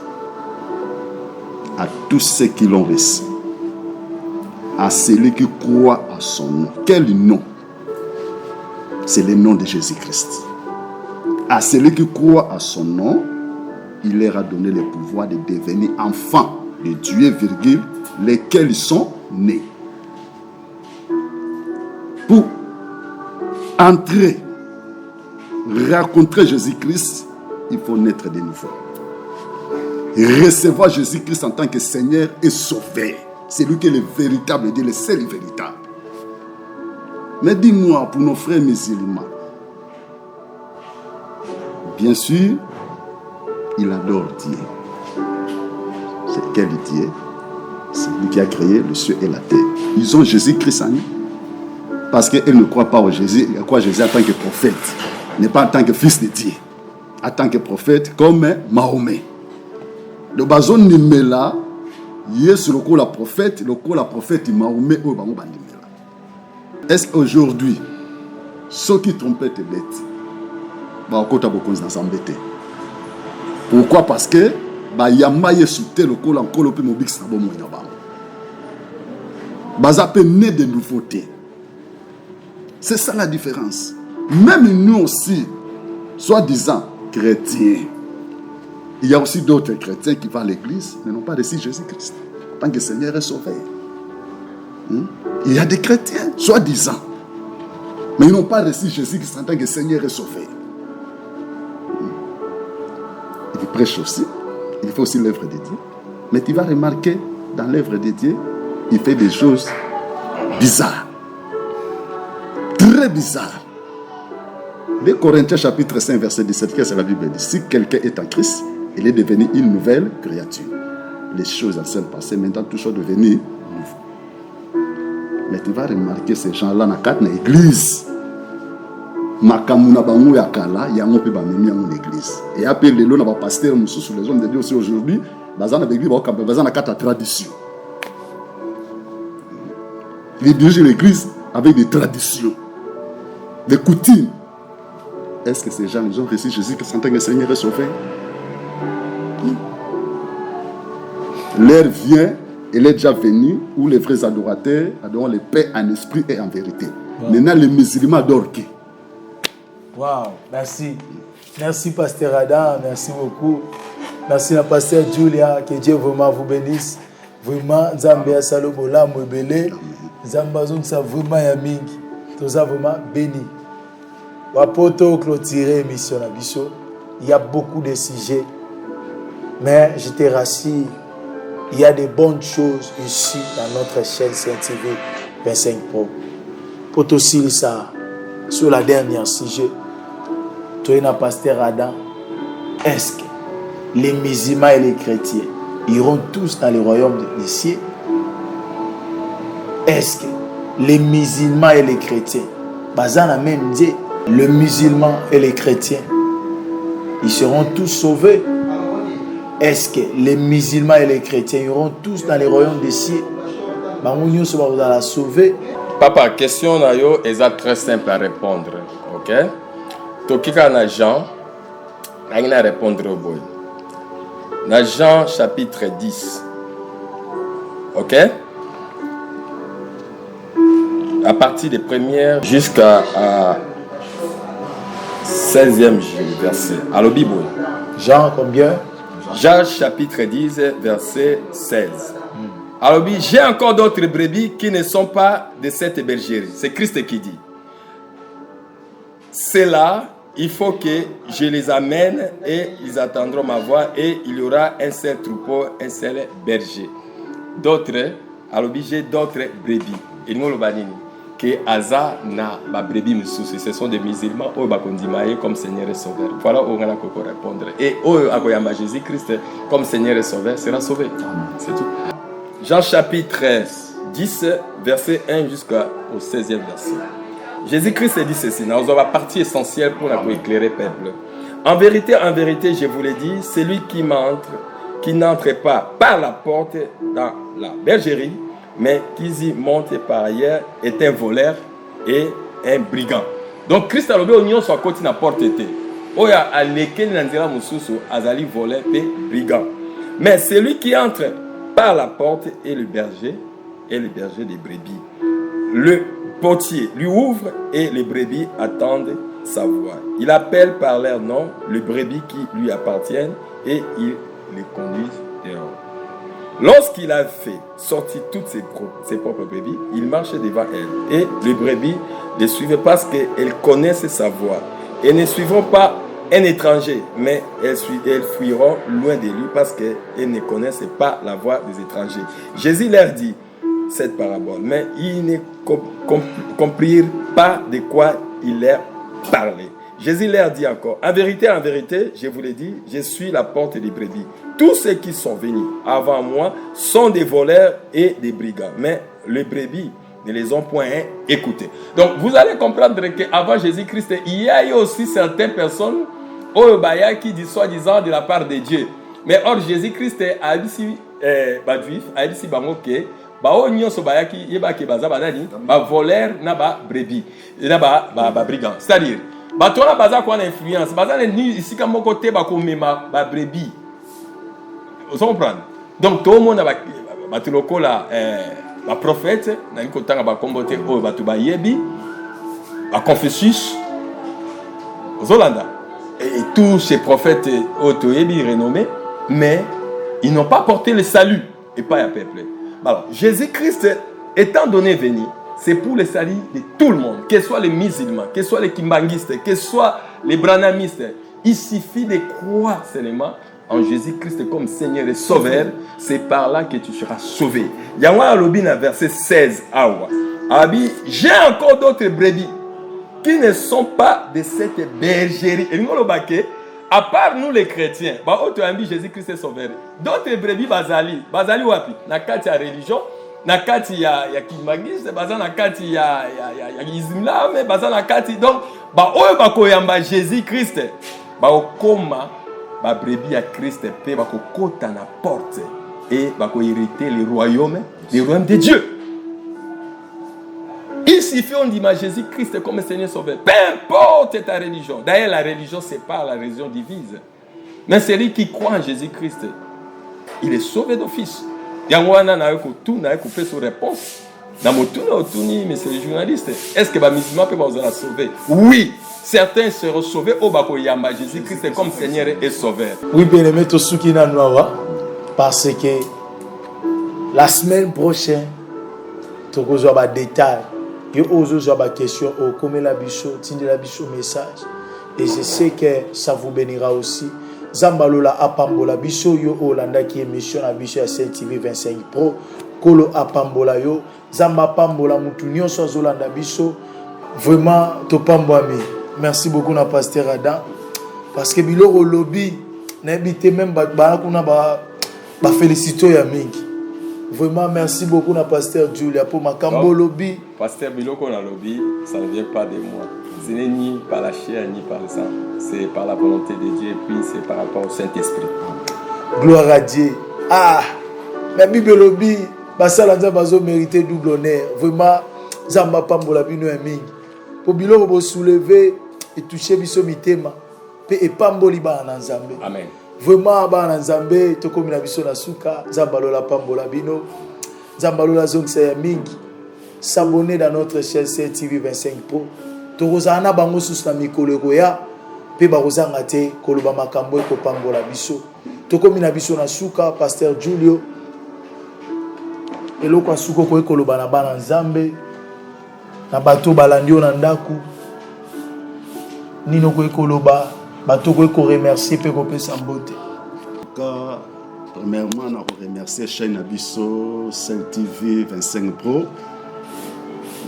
À tous ceux qui l'ont reçu, à celui qui croit à son nom. Quel nom? C'est le nom de Jésus-Christ. À celui qui croit à son nom, il leur a donné le pouvoir de devenir enfants de Dieu, virgule, lesquels sont nés. Pour entrer, rencontrer Jésus-Christ, il faut naître de nouveau. Recevoir Jésus-Christ en tant que Seigneur et Sauveur. C'est lui qui est le véritable Dieu, le seul véritable. Mais dis-moi, pour nos frères musulmans, bien sûr, il adore Dieu. C'est quel Dieu? C'est lui qui a créé le ciel et la terre. Ils ont Jésus-Christ en eux. Parce qu'ils ne croient pas au Jésus, ils croient Jésus en tant que prophète. Mais pas en tant que fils de Dieu. En tant que prophète, comme Mahomet. Le bazon nimela, yes, le coup la prophète Mahomet, est-ce qu'aujourd'hui, ceux qui trompetent bêtes, pourquoi? Parce que Yamaye soute le col en colopi mobix na bomo ina bango. Baza pe né de nouveautés. C'est ça la différence. Même nous aussi, soi-disant chrétiens, il y a aussi d'autres chrétiens qui vont à l'église, mais n'ont pas reçu Jésus-Christ en tant que Seigneur et Sauveur. Il y a des chrétiens, soi-disant, mais ils n'ont pas reçu Jésus-Christ en tant que Seigneur et Sauveur. Il prêche aussi, il fait aussi l'œuvre de Dieu. Mais tu vas remarquer, dans l'œuvre de Dieu, il fait des choses bizarres. Très bizarres. Les Corinthiens chapitre 5, verset 17, qu'est-ce que la Bible dit? Si quelqu'un est en Christ, il est devenu une nouvelle créature. Les choses anciennes passées, maintenant tout sont devenues nouveau. Mais tu vas remarquer ces gens-là dans l'église. Makamuna bango ya kala ya ngope ba memi en l'église. Et après les lois na ba pasteur musu sur les hommes de Dieu aussi aujourd'hui, bazana l'église ba kampe bazana kata tradition. Il dirige l'église avec des traditions, des coutumes. Est-ce que ces gens ils ont reçu Jésus-Christ en tant que Seigneur et Sauveur? L'heure vient, elle est déjà venue où les vrais adorateurs adorent le Père en esprit et en vérité. Wow. Maintenant les musulmans adorent qui? Wow, merci. Merci, Pasteur Adam. Merci beaucoup. Merci à Pasteur Julia. Que Dieu vraiment vous bénisse. Vraiment, Zambia Salobola, Mwebele. Zambazon, ça vraiment yaming. Tout ça vraiment béni. Wapoto clôturer émission à Bisso. Il y a beaucoup de sujets. Mais je te rassure, il y a de bonnes choses ici dans notre chaîne CNTV 25 Pro. Pour aussi ça, sur la dernière sujet. Toi, Pasteur Adam, est-ce que les musulmans et les chrétiens iront tous dans le royaume des cieux? Est-ce que les musulmans et les chrétiens, bazana même dit, le musulman et les chrétiens, ils seront tous sauvés? Est-ce que les musulmans et les chrétiens iront tous dans le royaume des cieux? Bangounio se va la sauver. Papa, question nayo est très simple à répondre, ok? Tokika na Jean, il a répondre au boy. Dans Jean chapitre 10, ok? À partir des premières jusqu'à 16e verset. Alors, Bible. Jean combien? Jean chapitre 10, verset 16. Alors, j'ai encore d'autres brebis qui ne sont pas de cette bergerie. C'est Christ qui dit. C'est là, il faut que je les amène et ils attendront ma voix et il y aura un seul troupeau, un seul berger. D'autres, alors j'ai d'autres brebis. Et nous le banini. Que Aza na ba brebis mususi. Ce sont des musulmans où ba kondimaye comme Seigneur et Sauveur. Voilà où on a qu'on répondre. Et où akoyamba Jésus-Christ comme Seigneur et Sauveur sera sauvé. C'est tout. Jean chapitre 10, verset 1 jusqu'au 16e verset. Jésus-Christ dit ceci, nous avons la partie essentielle pour éclairer le peuple. En vérité, je vous l'ai dit, celui qui n'entre pas par la porte dans la bergerie, mais qui y monte par ailleurs, est un voleur et un brigand. Donc Christ a l'obé union soit côté na porte était. Oya a lequel n'anzela mususu azali voleur et brigand. Mais celui qui entre par la porte est le berger des brebis. Le portier lui ouvre et les brebis attendent sa voix. Il appelle par leur nom les brebis qui lui appartiennent et il les conduit dehors. Lorsqu'il a fait sortir toutes ses propres brebis, il marche devant elles. Et les brebis les suivent parce qu'elles connaissent sa voix. Elles ne suivront pas un étranger, mais elles fuiront loin de lui parce qu'elles ne connaissent pas la voix des étrangers. Jésus leur dit cette parabole, mais ils ne comprirent pas de quoi il leur parlait. Jésus leur dit encore, en vérité, je vous l'ai dit, je suis la porte des brebis. Tous ceux qui sont venus avant moi sont des voleurs et des brigands, mais les brebis ne les ont point écoutés. Donc, vous allez comprendre qu'avant Jésus-Christ, il y a eu aussi certaines personnes qui disent soi-disant de la part de Dieu. Mais or, Jésus-Christ a dit a dit voleur na ba brebis, na ba brigand. C'est-à-dire, batona baza quoi influence, baza ni ici comme côté ba komema ba brebis. Vous comprenez? Donc tout le monde ba tuloko la ba prophète na ko tanga ba kombote o ba tuba yebi ba Confucius Zolanda et tous ces prophètes autoyebi renommés, mais ils n'ont pas porté le salut et pas à peuple. Alors, Jésus-Christ étant donné venu, c'est pour le salut de tout le monde, que ce soit les musulmans, que ce soit les kimbangistes, que ce soit les branamistes. Il suffit de croire seulement en Jésus-Christ comme Seigneur et Sauveur. C'est par là que tu seras sauvé. Il y a un lobin verset 16. J'ai encore d'autres brebis qui ne sont pas de cette bergerie. Et nous, à part nous les chrétiens, Jésus-Christ est sauveur. D'autres brebis bazali wapi? Na kati ya religion, na kati ya kimagiste, bazali na kati ya islam, bazali na kati donc oyo bakoyamba Jésus-Christ, bakoma ba brebis ya Christ pe bakokota na porte et bakohériter le royaume de Dieu. Il suffit, on dit, Jésus-Christ comme Seigneur Sauveur. Peu importe ta religion. D'ailleurs, la religion sépare, la religion divise. Mais celui qui croit en Jésus-Christ, il est sauvé d'office. Il y a un tout n'a coupé sur réponse. Dans mon tour, monsieur le journaliste, est-ce que les musulmans peuvent la sauver? Oui, certains seront sauvés au Bakoyamba. Jésus-Christ comme Seigneur et Sauveur. Oui, bien aimé, tout ce qui n'a pas, parce que la semaine prochaine, tu as des détails. Et aujourd'hui, j'ai des questions, comme la bichot, la bichot message. Et je sais que ça vous bénira aussi. Zambalola apambola bichot yo Olanda qui est mission à bichot à CTV 25 Pro. Kolo apambola yo. Zamba pambola mutunyo so Zolanda bichot. Vraiment, to pamboami. Merci beaucoup na pasteur Adam. Parce que biloko lobby, n'habite même ba kuna ba félicito ya mingi. Vraiment, merci beaucoup à Pasteur Julia pour ma cambo lobby. Pasteur Biloko na lobby, ça ne vient pas de moi. Ce n'est ni par la chair ni par le sang. C'est par la volonté de Dieu et puis c'est par rapport au Saint-Esprit. Gloire à Dieu. Ah, la Bible lobby, Basalanza bazo mérité double honneur. Vraiment, Zamba Pambola bino mingi. Pour Biloko bo soulever et toucher biso mitema. Et Pamboli ba na Nzambe. Amen. Vraiment bana Nzambe to komi na biso na suka Zambalola pambola bino Zambalola zongsa ya mingi s'abonner dans notre chaîne CTV 25 Pro to kozana bango susu na mikolo ya pe ba kozanga te koloba makambo ko pambola biso to komi na biso na suka Pasteur Julio eloko asuko ko koloba na bana Nzambe na bato balandio na ndaku nino ko koloba. Je remercie Pekopé Sambote. Premièrement, je remercie chaîne Abisso, CTV 25 Pro.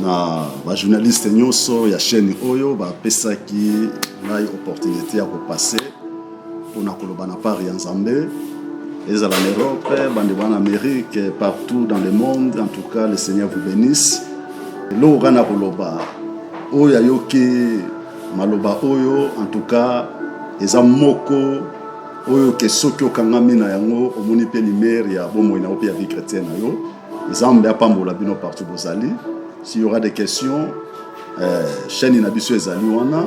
Na journaliste Nyoso, ya chaîne Oyo, ba pesa qui a opportunité à passer pour na kolobana par Nzambe. Les en Europe, en Amérique, partout dans le monde. En tout cas, le Seigneur vous bénisse. Lo gana koloba oya yoki maloba oyo, en tout cas. Eza moko oyo ke soki okangami na yango omoni pe lumière ya bomoi na opi ya vie chrétienne na yo Nzambe apambola bino partout bozali. S'il y aura des questions, chaîne na biso ezali wana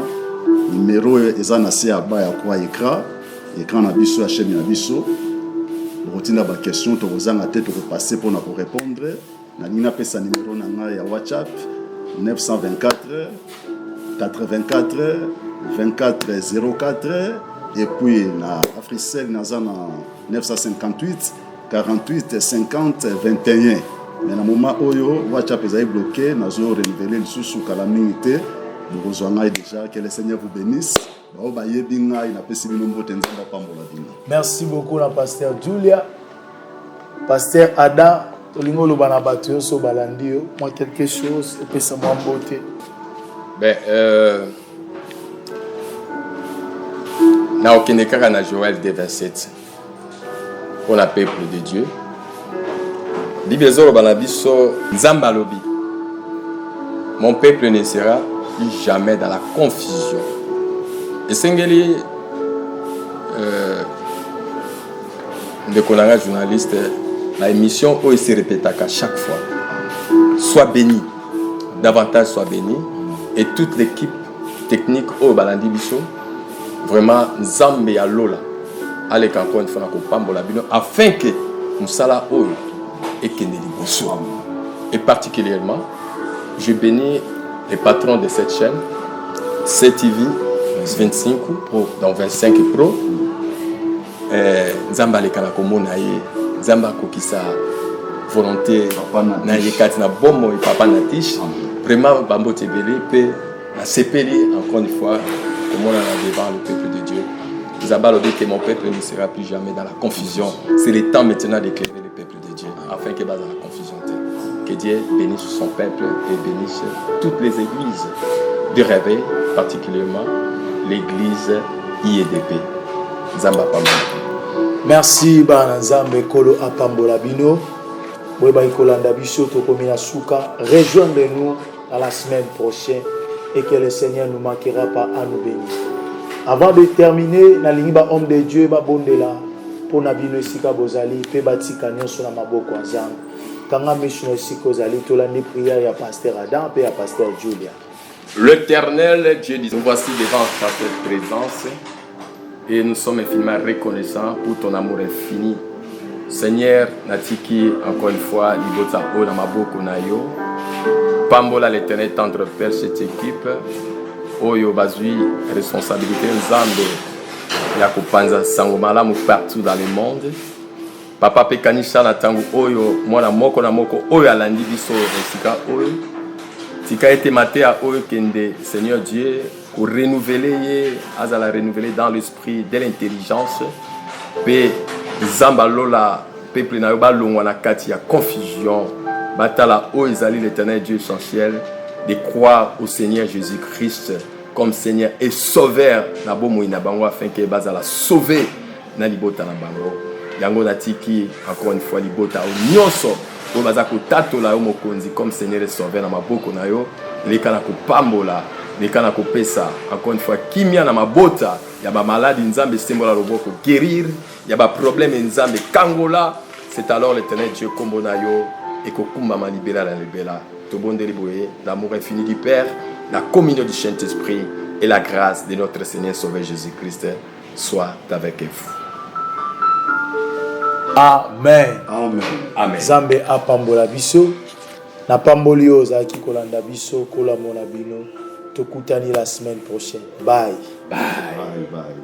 numéro eza na se aba ya kwa écran na biso ya chaîne na biso rotina ba question to kozanga te to passer pour na ko répondre na nina pesa numéro na nga ya WhatsApp 924 84 24 04 et puis na Africell naza na 958 48 50 21. Mais na moment oyo WhatsApp est bloqué, nazo renouveler le sous kala mingi te. Nous rejoignons déjà, que le Seigneur vous bénisse. Merci beaucoup la pasteur Julia, pasteur Ada, tolingo lo bana batio so balandio, moi quelque chose et puis ça m'a beauté. Ben na okineka na Joël 2:27 pour la peuple de Dieu. Bible zoro bana biso nzamba lobi. Mon peuple ne sera plus jamais dans la confusion. Et Sengeli, de Konanga journaliste, la émission où il se répète à chaque fois. Sois béni, davantage sois béni. Et toute l'équipe technique au Balandi Bicho, vraiment, Nzambe ya Lola, allez encore une fois afin que nous sala oyo et que nous et particulièrement, je bénis les patrons de cette chaîne, CTV 25 Pro, donc 25 Pro. Nzamba le kanako mona ye, Nzamba kokisa volonté na yekati na bomo et papa natish. Vraiment bambo tebele pe na sepeli encore une fois comme on a devant le peuple de Dieu. Nzamba dit que mon peuple ne sera plus jamais dans la confusion. C'est le temps maintenant d'éclairer le peuple de Dieu afin qu'il n'y ait pas dans la confusion. Que Dieu bénisse son peuple et bénisse toutes les églises de réveil, particulièrement l'église IEDP. Nzamba pambola. Merci bana Nzambe kolo apambola bino. Boyeba ikolanda biso tokomina suka. Rejoignez-nous dans la semaine prochaine et que le Seigneur ne nous manquera pas à nous bénir. Avant de terminer, na lingi ba homme de Dieu ba bondela pour na bino esika bozali pe batika nyonso na maboko Nzambe. Kanga missiono esika ozali tolandi prière ya pasteur Adam pe ya pasteur Julia. L'Éternel Dieu dit, nous voici devant ta présence et nous sommes infiniment reconnaissants pour ton amour infini. Seigneur, Natiki, encore une fois, Libota O Namaboko Nayo, Pambola l'Éternel, tendre Père, cette équipe, Oyo Bazui, responsabilité Nzambe, Yakopanza Sangomala, partout dans le monde. Papa Pekanisha Natangu Oyo, Mwana Moko Namoko, Oyo Alandi Biso, Resika Oyo. Tika été maté à Oyo Kende, Seigneur Dieu, pour renouveler, Azala renouveler dans l'esprit de l'intelligence, Pe Zamba Lola, peuple Nayoba Longwana Kati, ya confusion, Batala Oyo Zali l'Éternel Dieu essentiel, de croire au Seigneur Jésus-Christ comme Seigneur et Sauveur, Nabo Mouina Bango, afin que Bazala sauver Nalibota Nabango. Yango Natiki, encore une fois, Libota au Nyonso. Pour bazako tatola yo mokonzi comme Seigneur et Sauveur na maboko na yo leka na kopambola leka na kopesa encore une fois kimia na mabota ya ba maladie Nzambe sembola loboko guérir ya ba problème Nzambe kangola. C'est alors l'Éternel Dieu kombo na yo et kokumba ma libéra la libéra to bondeli boye l'amour infini du Père, la communion du Saint-Esprit et la grâce de notre Seigneur Sauveur Jésus-Christ soit avec vous. Amen. Amen. Amen. Nzambe apambola biso. Na pamboli yo zaki kolanda biso kola mona bino. Tokutani la semaine prochaine. Bye. Bye. Bye.